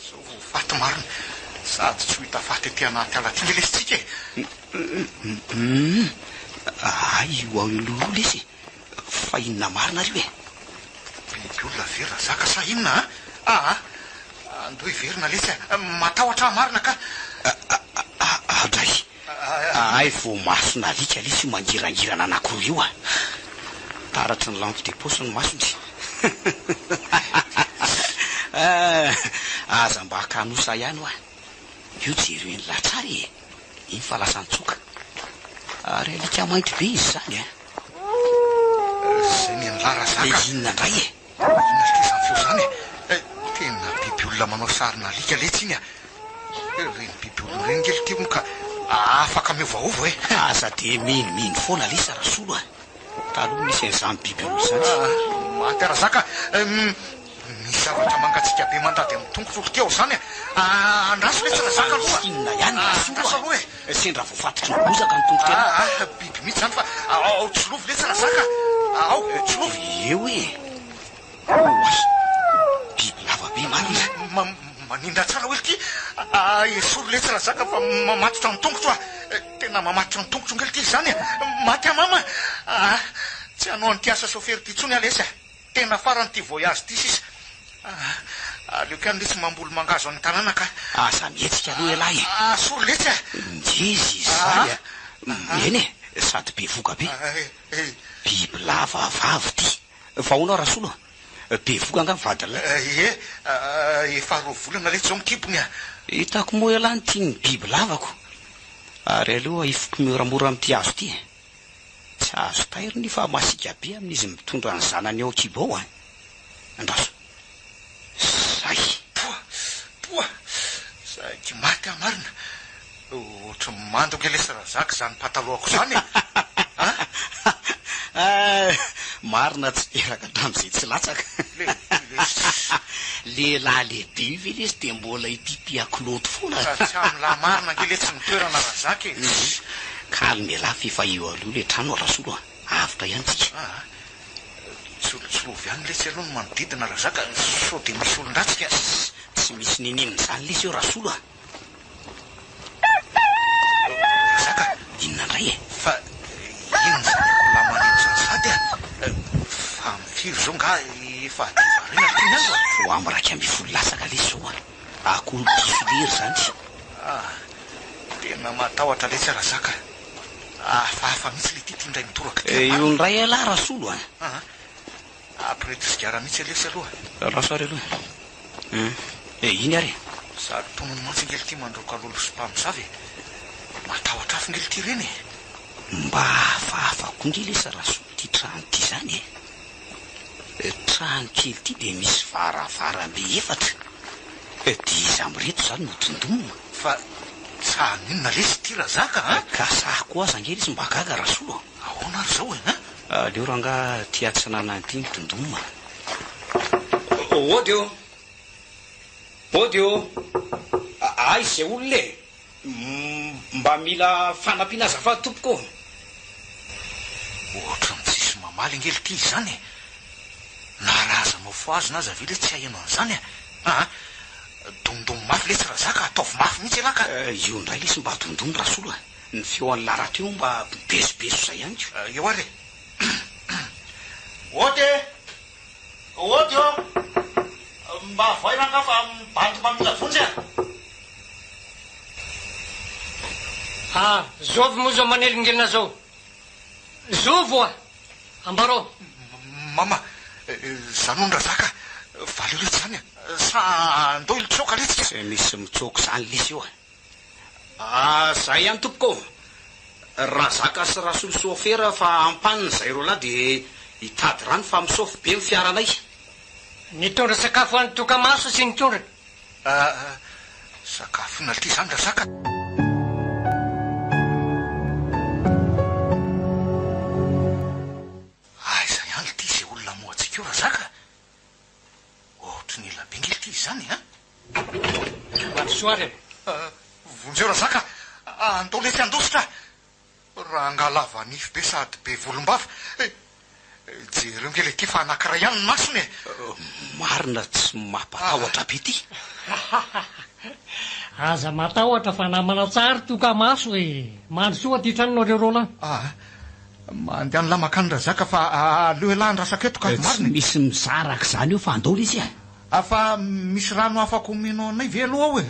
Zao faty marina. Sady tsy ho hita faty ety anaty ala ty nge lesitsika e. Io ao aloha lesy. Fa inona marina rio e? Biby olona verina zaka sa inona a? Andao hiverina letsy a. Matahotra marina ka. Adray. ay vo masona alika le sy mangirangirana anankiroa io taratry ny lampe de poche ny masony aza mba hakanosa ihany io jereo ny latsary iny fa lasa nitsoka ary alika mainty be izy zany zay ny lara zaka inona indray inona ty zany feo zany tena biby olona manao sarina alika letsy iny reny biby olona reny kely ty moka afaka miovaova aza de miniminy foana lesa rasolo taloha misy an'izany biby olona zany matera zaka misy zavatra mangatsika be mandady amin'ny tongotrolo teo zany andraso letsana zaka aloha inona ihany andraso aloha sendra voafatotry ny bozaka ny tongotra biby mihitsy zany fa ao tsilovy letsana zaka ao tsilovy eo biby lava be marina manindra tsara hoe ty esory letsana zaka fa mamatotra ny tongotro tena mamatotra ny tongotro ngely ty zany maty amama tsy hanao an'ty asa sofery ty tsony alesa tena farany ty voyage ty sisa aleoko any letsy mamboly mangazo any tanàna ka asa mihetsika aloha elahy sory letsy njezy zany eny sady be voka be biby lava vavy ty fa honao rasolo be voka anga mivadala efa roa volana letsy zao mikibony hitako moa elany ty ny biby lavako ary aloha ifoko mioramora am'ty azo ty tsy azo tairony fa masika be amin'izy mitondra ny zanany eo kibao andraso zay poa saiky maty amarina ohatra mando ngelesara zaka zany patalohako zany marina tsy teraka tam'izay tsy latsaka lehilahy lehibe io ve lesy de mbola itiatiakoloto foana tsy am'lahy marina ngeletsy mitoerana raha zaka kalme lahy fefa eo aloha le trano rasolo avitra ihany tsika tsolotsolovo ihany letsy aloha no manodidina raha zaka so de misy olon-dratsika tsy misy nineniny zany lesy eo rasolo zaka inona indray fa ino zany akolamaneny zany sady fa mifiry zao nga efa divarina tiny azo vo am'raiky amby folo lasaka lesy zao akoho difilery zany tena matahotra letsy raha zaka afahafa mihitsy le ty indray mitoraka io ndray alahy rasolo aprety zigara mihitsy lesy aloha rasoary aloha iny ary sady tonony mantsy ngely ty mandroka lolo sy mpamosavy matahotra afo ngely ty reny mba afahafako ngelesa rasolo ty trano ty zany trano kely ty de misy varavarambe efatra de izy amreto zany no tondomona fa saninona lesy ty raha zaka ka sahako aza ngely izy mba gaga rasolo ahoana ary zao leo raha nga tiatsanana ty ny tondomona odio ay zay olo le mba mila fanampiana azafady tompoko ohatra ny tsisy mamaly ngely ty zany naraza mafo azo na aza ve le tsy haino an'izany domdomo mafy letsy raha zaka ataovy mafy mihitsy elaka io ndray lesy mba domdomo rasolo ny feo an'ny lara teo mba besobeso zay ihany ko eo ary oty mba voainanga fa mibandy mamila vonjy zovy moa zao manelingilina zao zovo ambaro mama zany ondra zaka valeo letsy zany sa ndo ilotsoka letsy tsy misy mitsoko zany lesy io zay ihany tompoko raha zaka sy rasolo sofera fa ampanina zay ro lahy de hitady rano fa misofy be my fiaranay nitondra sakafo any tokamaso sy nitondra sakafo ina ty zany raha zaka aiza ihany ty zay olona moatsika eo raha zaka ohatra ny ela be ngely ty zany soary vonjeo raha zaka andao letsy andositra raha angalava nify be sady be volom-bava jereo ngely ty fa anankiray ihany ny masony marina tsy mampatahotra be ty aza matahotra fa namana tsary tokamaso mandrosoa ty tranonao reo rola mandeha ny lamakany raha zaka fa aleo elahny rasaketo ka marina misy mizaraka zany io fa andao lesy fa misy rano afaka omeno anay ve aloha ao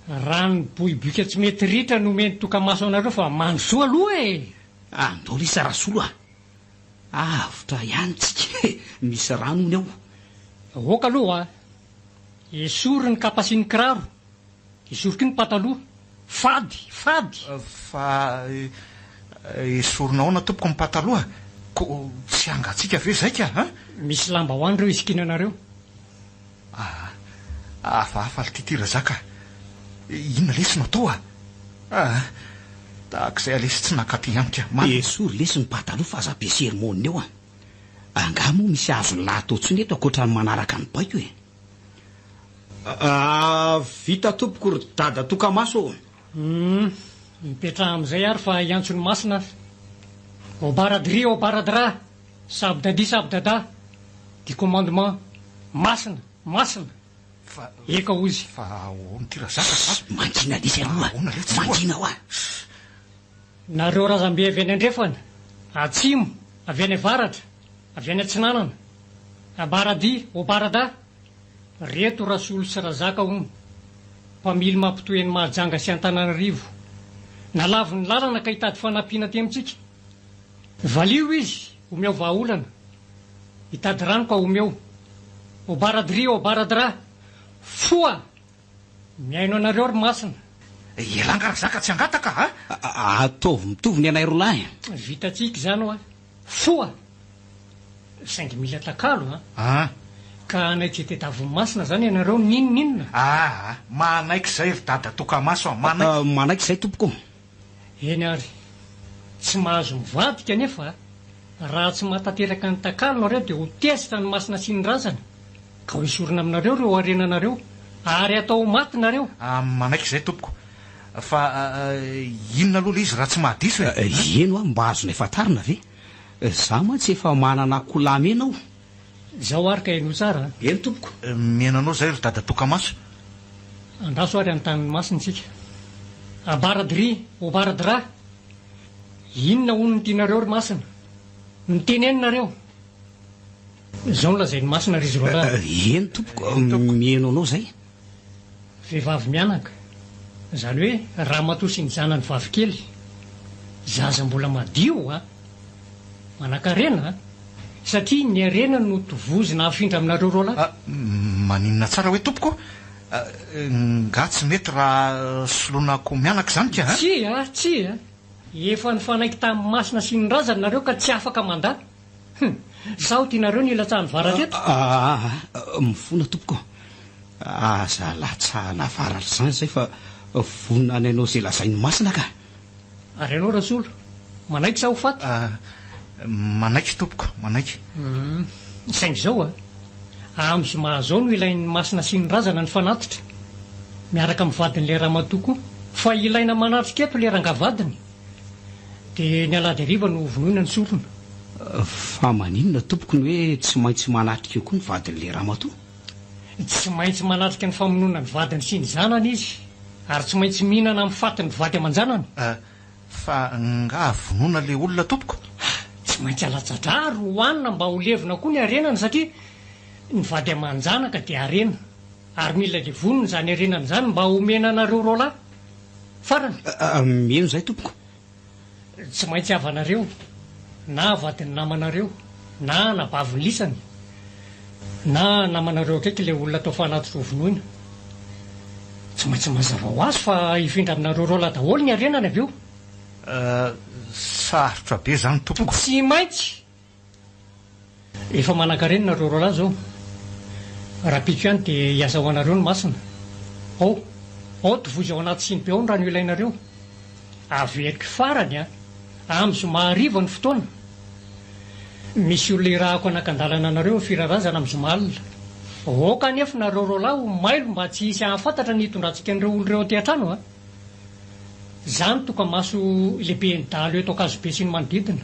raha ny bohibika tsy mety ritra no meny tokamaso anareo fa mandrosoa aloha e. Andolo isa rasolo avotra ihany tsika misy rano ny ao. Oka aloha esory ny kapa sy ny kiraro, esoriky ny pataloha, fady fa esorinao na tompoko ny pataloha ko tsy angatsika ve zaika ha? Misy lamba hoany reo isikina anareo. Hafahafa lititira zaka, inona lesinao tao tahak'izay alesy tsy nakaty ihanyka esory lesy ny pataloha fa aza be sermonina eo angamo misy azony lahatotsony eto akoatra ny manaraka ny baiko vita tompoko ry dada tokamaso. Mipetraha amin'izay ary fa iantsony masina au baradri au baradra sabdadi sabdada di commandement masina eka ozy faony tira zaka manjina lesy aloha manjina hoa nareo razambe avy any andrefana atsimo avy any avaratra avy any atsinanana abaradi au barada reto rasolo sy razaka ono mpamily mampitoeny mahajanga sy Antananarivo nalavy ny lalana ka hitady fanampiana ty amintsika. Valio izy omeo vahaolana hitady rano ka omeo au baradri au baradra foa miaino anareo ry masina. Elangara zaka tsy angataka atovy mitovy ny anay rolahy vitatsika zany hoa foa saingy mila takalo ka anaiky tetavony masina zany ianareo ninona manaiky zay ry dada tokamaso manaiky zay tompoko. Eny ary tsy mahazo mivadika nefa raha tsy matateraka ny takalo nareo dia ho tesitra ny masina sy ny razana ka ho isorina aminareo reo arenanareo ary atao maty nareo. Manaiky zay tompoko, fa inona aloha le izy raha tsy mahadiso eno mba azona efatarina ve za ma tsy efa manana kolamenao zao ary ka eno tsara eny tompoko. Menanao zay ry dada tokamaso andaso ary anytaniny masinitsika abaradri au baradra inona ono ny tianareo ry masina miteneninareo zao nolazay ny masina ry izy roa eny tompoko mieno anao zay vehivavy mianaka zany hoe raha matosy ny zanany vavikely zaza mbola madio manakarena satria ny arena no tovozy na afindra aminareo rola. Maninona tsara hoe tompoko nga tsy mety raha solonako mianaka zany ka tsy efa ny fanaiky tamin'ny masina sy ny razana nareo ka tsy afaka mandà sao tianareo ny ilatsahany varareto mifona tompoko aza latsahana varatra zany zay fa vonina any anao zay lazainy masina ka ary anao rasolo manaiky sa ho faty manaiky tompoko manaiky saingy zao amin'ny zoma zao no ilain'ny masina sy ny razana ny fanatitra miaraka mivadin'le raha matoko fa ilaina manatrika eto le rangavadiny dia ny alady ariva no vonoina ny solona. Fa maninona tompoko ny hoe tsy maintsy manatrika eo koa ny vadin'le raha mato tsy maintsy manatrika ny famonoana ny vadiny sy ny zanany izy ary tsy maintsy mihinana amin'ny faty ny vady aman-janany. Fa nga vonoina le olona tompoko tsy maintsy alatsadrary hoanina mba ho levina koa ny arenany satria ny vady aman-janaka dia arena ary mila le vonona zany arenany zany mba homena anareo rola farany mino zay tompoko. Tsy maintsy avanareo na vadiny namanareo na nabaviny lisany na namanareo akaiky le olona atao fanatitra ho vonoina tsy maintsy mazava ho azy fa hifindra aminareo rola daholo ny arenany avy eo. Sarotra be zany tompoko. Tsy maintsy efa manankarena nareo rola zao raha piko ihany dia hiasa ho anareo ny masina ao tovozy ao anaty siny be ao ny rano ilainareo averiky farany amin'ny zoma hariva ny fotoana misy olona irahako anakan-dalana anareo ny firarazana amin'ny zoma alina oka nefa nareo rola ho mailo mba tsy hisy hahafantatra ny hitondrantsika an'ireo olon'ireo aty an-trano zany tokamaso lehibe ny dahalo eto akazobe sy ny manodidina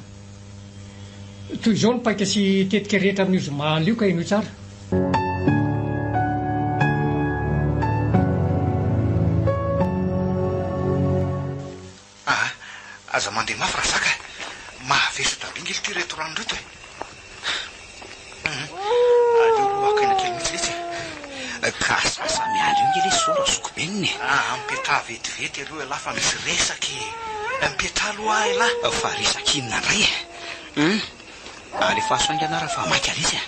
toy izao ny paika sy tetika rehetra amin'io zoma alina io ka ino tsara. Aza mandeha mafy raha zaka mahavesatra bingily ty reto rano reto aleo lohakaina kely mihitsy letsy ka sasa miala andreo nge le sora zoko beniny ampiatra vetivety aloha lafa misy resaky mipetra aloha ahy lahy fa resaky inona ndray rehefa aso anganara fa maika alisy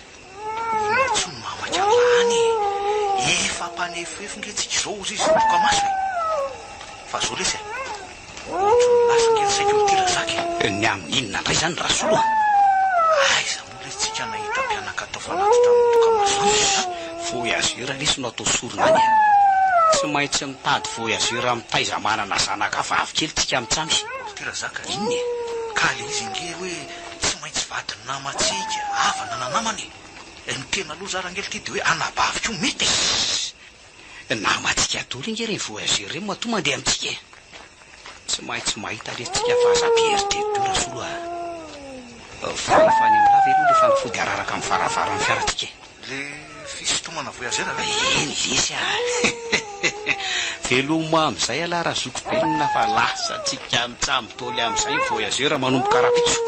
tsy no mamaka lany efa mpanefefo ngetsika izao ozy izy toka maso fa zao lesy ohatry ny lasa ngely saika mitira zaky ny amin'inona ndray zany raha solo aiza moa lesy tsika nahita mpianaka atao fanaty tamin'ny toka maso voyageur lesy no atao sorona any tsy maintsy mitady voyageur mitaiza manana zanaka vavykely tsika mitsamby tira zaka inony ka le izy nge hoe tsy maintsy vadiny namatsika avana na namany ny tena aloha zarangely ty de hoe anabaviko mety namatsika doly nge reny voyageur reny matoa mandeha amitsika tsy maintsy mahita lesitsika fahasapiheritety raha solo fany amilava aloha le fanafody araraka amin'ny faravara amin'ny fiaratsika le fisotomana voyageur eny visy veloma am'izay ala raha zoko benina fa lasa tsika mitsamitoly am'izay voyageur manomboka karapitso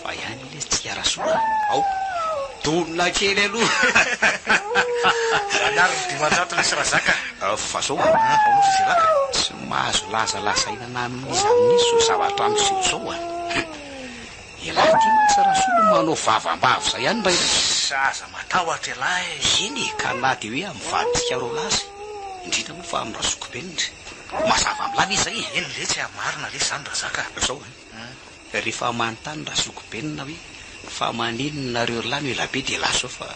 fa ihany lesitsika raha sola ao donona kely aloha anary dimanjato lesy raha zaka fa zao aonao fiziraka tsy mahazo lazalasainana amin'izy amin'izy zao zavatra am'izao zao elahy ty mantsy raha solo manao vavambavo zay ihany mba saza matahotra elahy eny ka na de hoe amivaditsika ro lazy indrindra moa fa amin'ny razoko benina mazava amilava izy zay eny le tsy amarina le zany raha zaka zao rehefa manontany razoko benina hoe fa maninonareo lany elabe de laso fa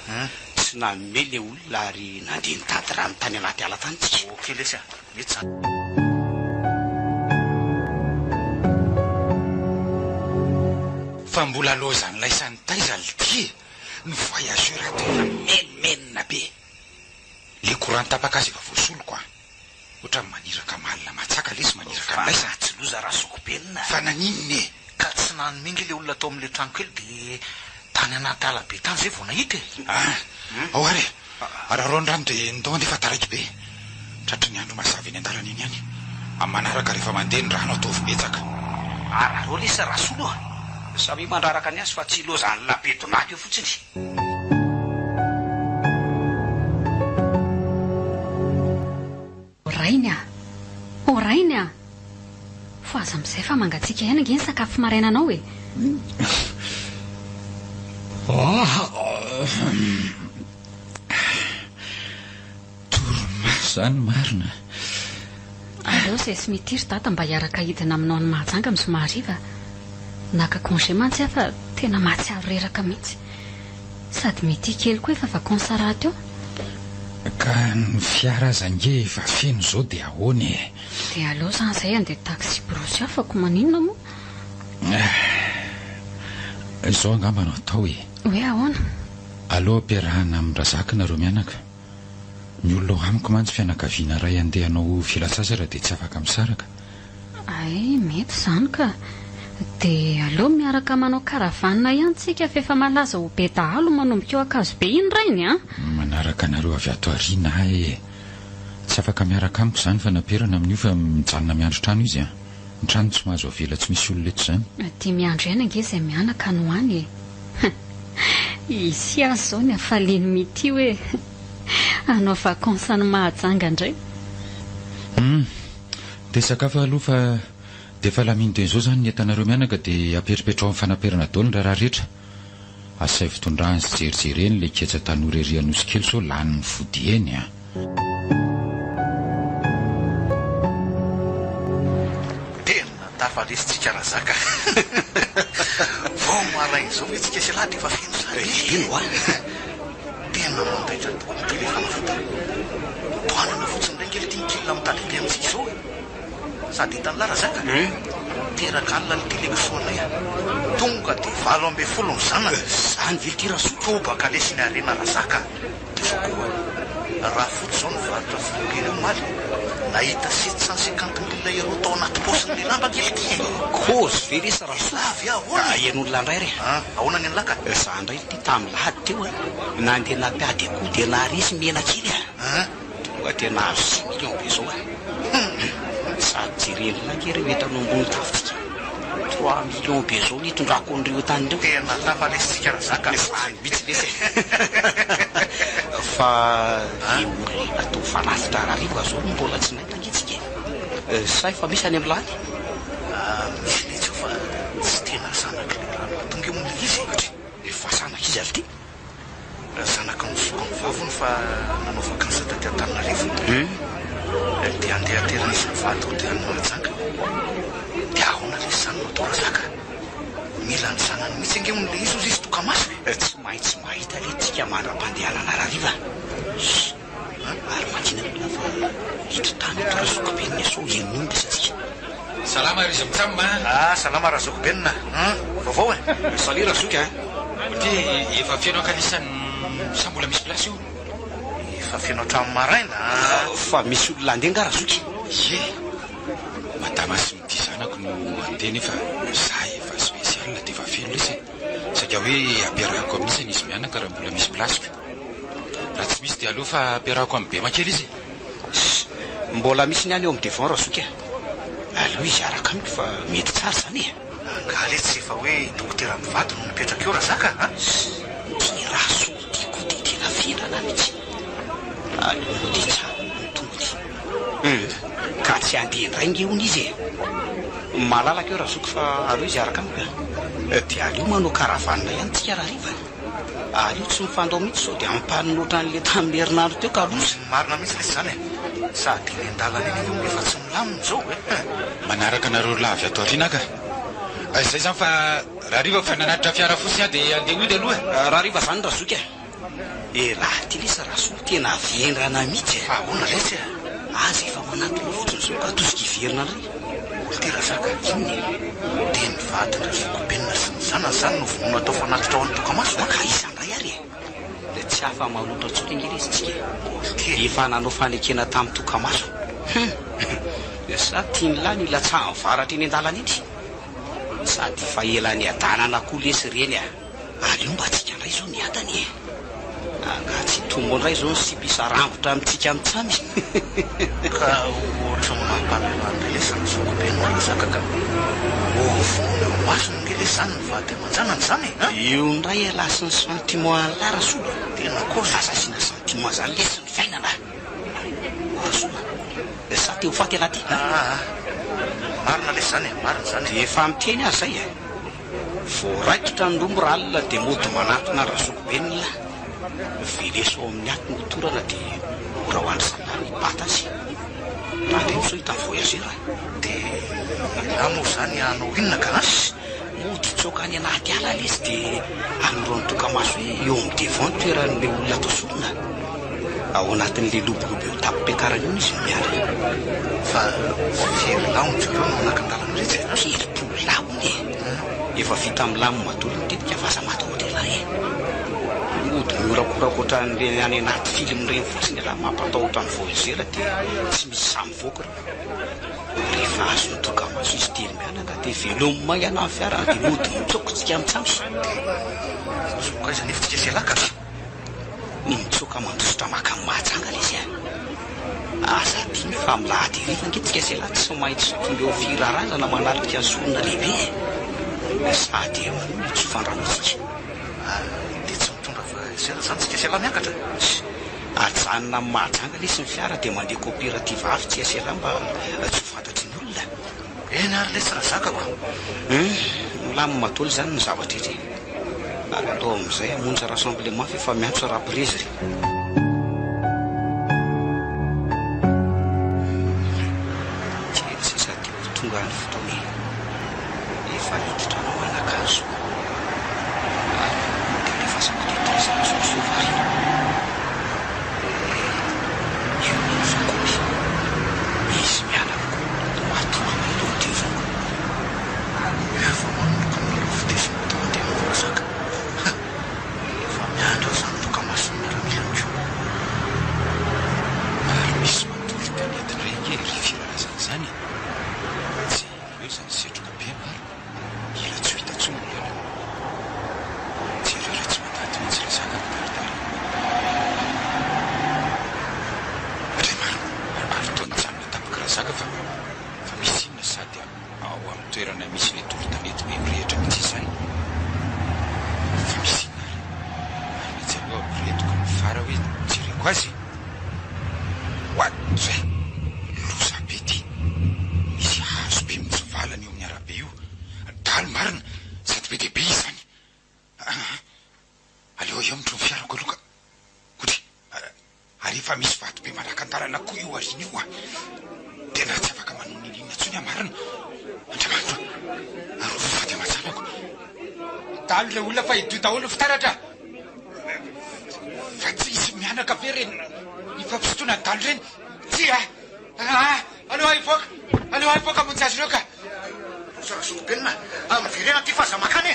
tsy nanome le olona ary nandeha nitady rano tany anaty ala tanytsika ok lesy mety zany fa mbola lozan'ilay sanitaiza lity ny voyageur tena menimenina be le courant tapaka azy efa voasoloko ohatra maniraka malina matsaka lesy maniraka n'ilay tsy loza raha zoko benina fa naninony ka tsy nanomingy le olona atao amin'le trano kely de tany anaty ala be tany zay vao nahita ao ary raha rondrano de ndao andefa taraiky be tratry ny andro mazava eny an-dalana eny ihany amin'ny manaraka rehefa mandeha ny rano ataovy betsaka arareo lesy raha solo samy mandraraka ny azy fa tsy lozany labedonaky eo fotsiny orainy a fa aza am'izay fa mangatsika ihany nge ny sakafo marainanao toromaso zany marina aleo zay sy mitiry data mba hiaraka hidina aminao ny mahajanga misomahariva naka congé mantsy aho fa tena mahatsiaro reraka mihitsy sady mety kely koa efa vacances raha teo ka ny fiara zange efa feno zao de ahoany de aleo zany zay andeha taxi brosy afako maninona moa zao angambanao atao hoe ahoana aleo ampiarahana amin'ny razaka nareo mianaka ny olona amiko mantsy fianakaviana ray andehanao filatsasara de tsy afaka misaraka ay mety zany ka de aleo miaraka manao karavanina ihany tsika fa efa malaza ho be dahalo manomboka eo akazo be iny rainy manaraka nareo avy ato ariana tsy afaka miaraka amiko zany fa naperana amin'io fa mijanona miandro trano izy ny trano tsy mahazo avela tsy misy olo leto zany dia miandro ihany ange zay mianaka no any isy azy zao ny afaliany mity hoe anao vacances ny mahajanga indray de sakafo aloha fa de fa lamino teny zao zany ny entanareo mianaka de aperipetrao amin'ny fanaperana daolina raha rehetra asay fitondrany sy jerijereny le ketsa tanora nosy kely sao lany ny vody eny tena tafalesitsika raha zaka vao marainy zao metsika sy lahy de efa feno zany tena mandaitra doany telefona fota toanana fotsiny ndray ngely tinkilina mitadebe amitsika zao sady hitany lara zaka teraka alina ny televisionay tonga de 20 zanany zany velitira sotobaka lesiny arena raha zaka de fa koa raha fotsy zao nivarotra volokely omaly nahita 750 000 € tao anaty posiny le lamba kely ty kozy ve lesa raha slavy ahoana en'olona ndray re ahoana ny anlaka za ndray ty tamilady teo nandeha nampiady akoho de narisy mena kely tonga de nahazo 6 millions be zao sady jerelina ke reo etanao ambony tafitsika 3 millions be zao nitondrako an'ireo tany reo tena tafalesitsika raha zaka zany mitsy lesy fa fa olona to fanafitra rariva zao mbola tsy nahita angetsika sa efa misy any amin'ny lany misy letsy fa tsy tena zanaka le rano tonga amin'le izy efa sanaka izy avy ty zanaka misoko ny vavony fa nanaovaka ny zata ty Antananarivo dia andeha aterana izy mivady ho dia Mahajanga dia ahoana le zany natao zaka mila ny zanany mihitsy angemon'le izy ozy izy toka maso tsy maintsy mahita le tsika mandram-pandehanana rariva ary mankina mila fa hitra tany torazokobenina so enondy satsika salama ry izy mitsamba salama razokobenina vaovao saly razoky satria efa fianao ankalisany sa mbola misy plasy io efa fianao hatramin'ny maraina fa misy olona andeha nga razoky madama sy mity zanako no andeha nefa za efa spesial dia efa feno lesy satria hoe ampiarahako amin'isany izy mianaka raha mbola misy plasiko raha tsy misy dia aloha fa ampiarahako amin'ny be makely izy mbola misy ny any eo amin'ny devant razoky aloha izy araka amiko fa mety tsara zany angala tsy efa hoe dokotera mivady no mipetraka eo raha zaka ty raha so tiako dia tena vendrana mihitsy aloha dia tsara mitongony ka tsy andeha indray ngeony izy malalaka eo raha zoky fa aloha izy araka amiko dia alio manao karavanina ihany tsika raha riva alio tsy mifandao mihitsy sao dia ampanolotra an'le tamin'ny herinandro teo ka aloha marina mihitsy lesy zany sady ny andalana eny eo efa tsy milamina zao manaraka nareo lavy ato ariana ka zay zany fa raha riva fa nanatitra fiara fotsiny dia andeha ody aloha raha riva zany raha zoky raha ty lesy raha so tena vendrana mihitsy fa ahoana lesy aza efa manatona fotsiny zao ka tosika iverina ry olotera zaka iny dia mivadina zokobenina sy ny zanany zany no vonoana atao fanatitra ao any tokamaso ka izandray ary dia tsy hafa malotra tsoka angely izy tsika efa nanao fanekena tamin'ny tokamaso sa tia ny lany ilatsahan'ny varatra eny an-dalana iny sady fa elany adanana koa lesy reny alio mba tsika indray zao ny atany anga tsy tombo indray zao ny sipisa rambotra amintsika mitsamy ka ohatra mampamelana lesany zokobenina razaka ka ovona masony nge lesy zany mivady aman-janany zany io ndray lasy ny sentiment larasoa tena koa zasasiana sentiment zany lesy ny fiainana rasoa sa teo faty anaty marina lesy zany marina zany dia efa miteny azy zay voaraikitra ny rombo raha alina dia mody manatona razokobenina veleso ao amin'ny aty ny torana dia ora ho andry salany bata azy raha ndray miso hitany voyagera dia ila moa zany anao inona ka mody tsoka any anaty ala lesy dia anoroany tokamaso hoe eo amin'ny devant toeran'le olona tosorona ao anatin'le lobolobo eo tapo-piakarana io izy miary fa firy laontsy ireo no manakandalana retsy telopolo laony efa vita amin'ny lamo matolo mitetika vaza matahotela mody miorakorako ohatran'le any anaty filme reny fotsiny raha mampatahotra ny voyagera dia tsy misy samy voaka rehefa azo ny tokamaso izy tely mianaka dia veloma ihana amin'ny fiarana dia mody mitsokotsika mitsamy soka izy nefa tsika selaka mitsoka mandositra maka ny Mahajanga lezy asa tiany fa milahady riva ngetsika sela tsy mahitsy tonga eo firarazana manalika ny solona lehibe sady tsy fandranotsika dia tsy mitondra fa sela zany tsika sela miakatra ajanona amin'ny Mahajanga lesy ny fiara dia mandeha coopérative avy tsika sela mba tsy fantatry ny olona eny ary lesy raha zakako milamy matolo zany ny zavatra ity ary atao amin'izay amonjy rassemblement fefa miantso raprezy sisa ty tonga ny fotoany efa hiditra no manakazo dia rehefa sakotetezana sosovarina io mifakoby izy mianako matoa malohany ty voko efa manomboka mila fitesina atao andeha mivora zaka efa miandro zany tokamaso miaramila mio manako azy oazay loza be ty misy hazo be mitsivalana eo amin'ny arabe io dalo marina sady be dehibe izy zany aleo eo mitro ny fiarako aloka kotry ary efa misy vato be manaka-dalana koa io ariny io tena tsy afaka manonilina tsony amarina andriamanitra arofa de matsanako dalo le olona fa hidio daholo fitaratra fa tsy isy mianaka be reny ifampisotoana ny dalo reny tsy aleo aivoaka monjy azy reo ka sokobelona miverena ty fahazamakany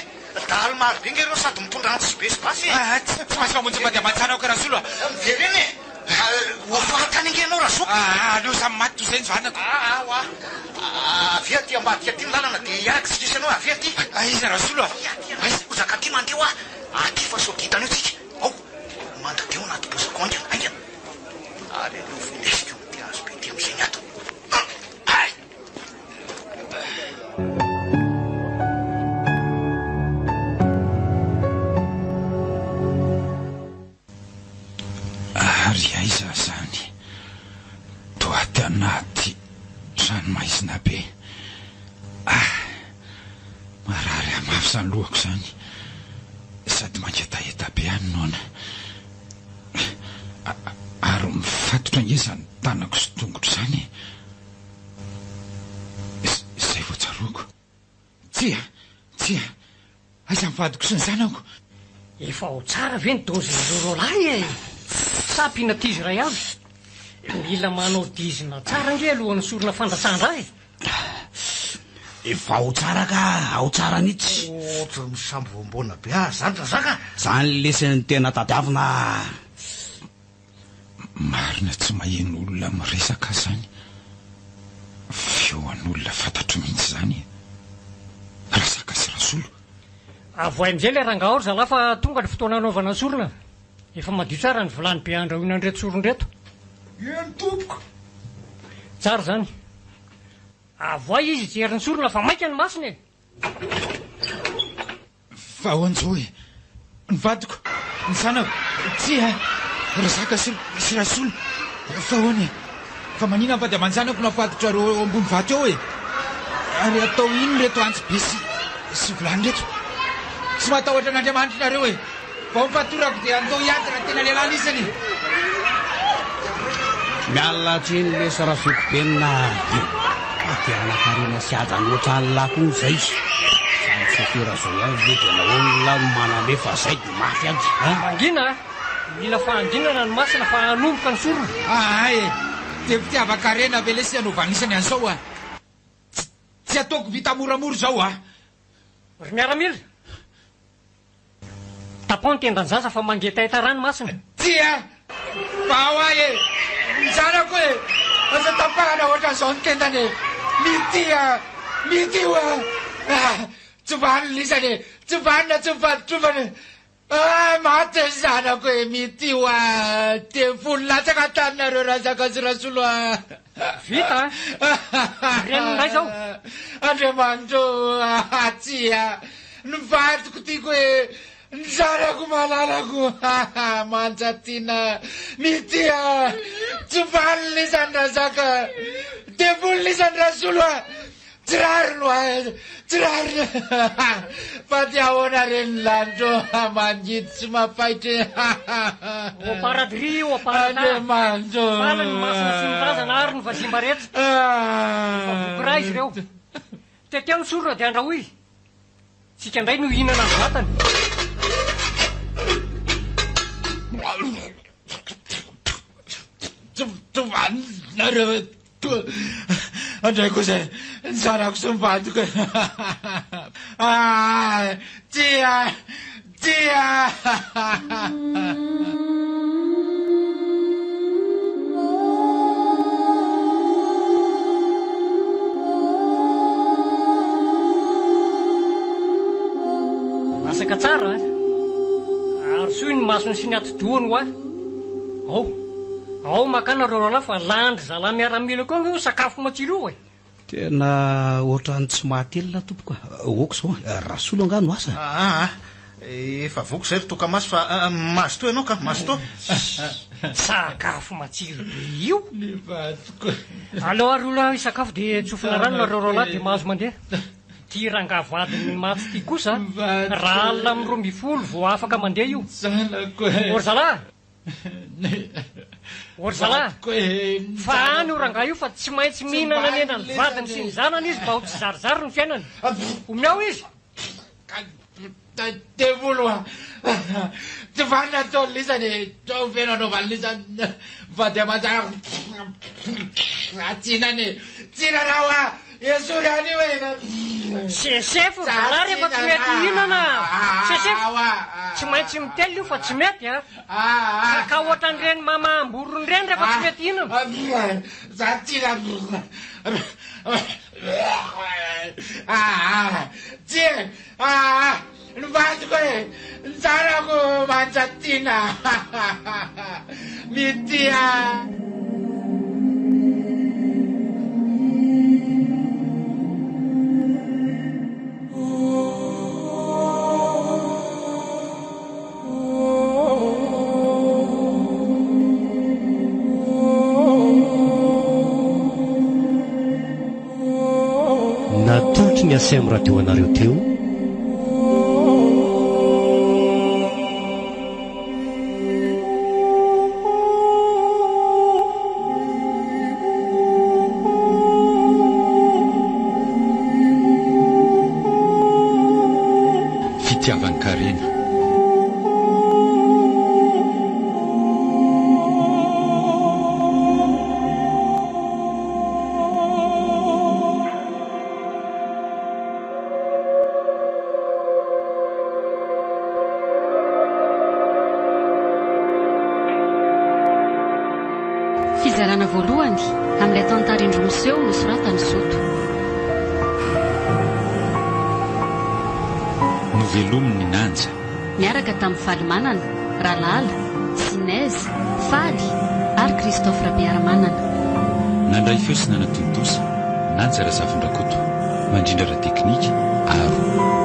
dalo maro be ngereo sady mitondra antsy be sy basy tsy masy mamonjy mba de matsanako ka rasolo mivereny ofatany ngenao rasoko aleo samy maty toy zay ny vanako avia ty ambadika ty ny lalana de iaraka sisy anao avia ty iza rasolo ozaka ty mandeo aty fa soditanio tsika ao mandadeo anaty bosako angana aingana ary aleo finesika ty azo be ty am'izay ny ato ary aiza zany toaty anaty ranomaizina be marary amafy zany lohako zany sady mangetaheta be any nona ary mifatotra nge zany tanako sy tongotro zany zay voatsaroako tsia aiza mivadiko sy ny zanako efa ho tsara ve ny dozy rorolahy sapina tizy ray avy mila manao dizina tsara nge alohan'ny sorona fandratsandra efa ao tsara ka ao tsara nitsy ohatra misambo voambona be zany razaka zany lesin'ny tena tadiavina marina tsy maheno olona miresaka zany feoan'olona fantatro mihitsy zany rasaka sy rasolo avoay am'izay le rangaoro zalahy fa tonga ny fotoana anaovana sorona efa madio tsara ny volany be andrahoina andreto soron-dreto eny tompoko tsara zany avoay izy jeriny sorona fa maika ny masiny fa hoanjo hoe ny vadiko ny zanako tsy razaka sy rasolo fa hoany fa manina fa de manjanako nafatotra reo ambony vato eo ary atao ino reto antsy be sy volany reto sy matahotra an'andriamanitra nareo fa mifatorako de andao hiatana tena lehilahy isany miala tsiny le sarasoko benina de anakarena sy adany oatra anylakony zay samy sofera zao azy le de naolona manambe fa zay de mafy azy mangina mila fahandinana ny masina fa hanomboka ny sorona de fitiavaka rena ve le sy anovanisany an'izao tsy ataoko vita moramora zao ry miaramila tapao ny tendan-jaza fa mangetaheta rano masina tia fa ao mizanako aza tapahana ohatran'izao ny tendany mitio tsy vaniny lisany tsy vanina tsy mifatotrovany maty zanako mitio te folo latsaka taninareo razaka sy rasolo vita renonay zao andriamanitro tsia ny vatiko tiako ny zanako malalako manjatina mitia tsy vaniny lisany razaka te folo lisany rasolo tsy rarino tsy rarino fa ty ahoana reny lanitro mangidy tsy mampaitry oparadri oparadandriamanitro falany masina sy mitazana ary ny vazimba rehetra fa vokora izy reo teteo ny sorona de andrahoy tsika indray no hinana ny vatany tsy vaninareo andray kosa ny zanako sy mivadiko tia masaka tsara ary soy ny masony sy ny atodohany ho ao makana rorolahy fa landry zalahy miaramila koa ngo sakafo matsiro tena ohatrany tsy mahatelina tompoko oko zao rasolo angano asa Efa voko zay ry toka maso fa maso to ianao ka maso to. Sakafo matsiro be io. Aleo ary olona isakafo dia tsofina rano nareo roalahy dia mahazo mandeha. Ty rangavadiny maty ty kosa raha alina amin'ny 12 vao afaka mandeha io. Orzalahy fa any io rangahy io fa tsy maintsy mihinana ny enany vadiny sy ny zanany izy mba ho tsy zarizary ny fiainany. Omiao izy Devoloa ty vanina tao lisany tao venano valisany vady amanjara atsinany tsinanao esorany hoe sesefo zalahy rehefa tsy mety mihinana sesefo tsy maintsy mitely io fa tsy mety ka ohatran'ireny mama amborony reny rehefa tsy mety hinana za tsina Nivadiko nzarako manjatina mitia. Natolotry ny asem radio anareo teo fitiavan-karena. Fizarana voalohany amin'ilay tantarindromoseho nosoratany Soto. Novelominy ny nanja. Miaraka tamin'ny Valimanana, Ralala, Sinaizy, Faly ary Christophe Rabearamanana. Nandray feo sy nanatontosa nanja Razavondrakoto mandrindra ra teknika aro.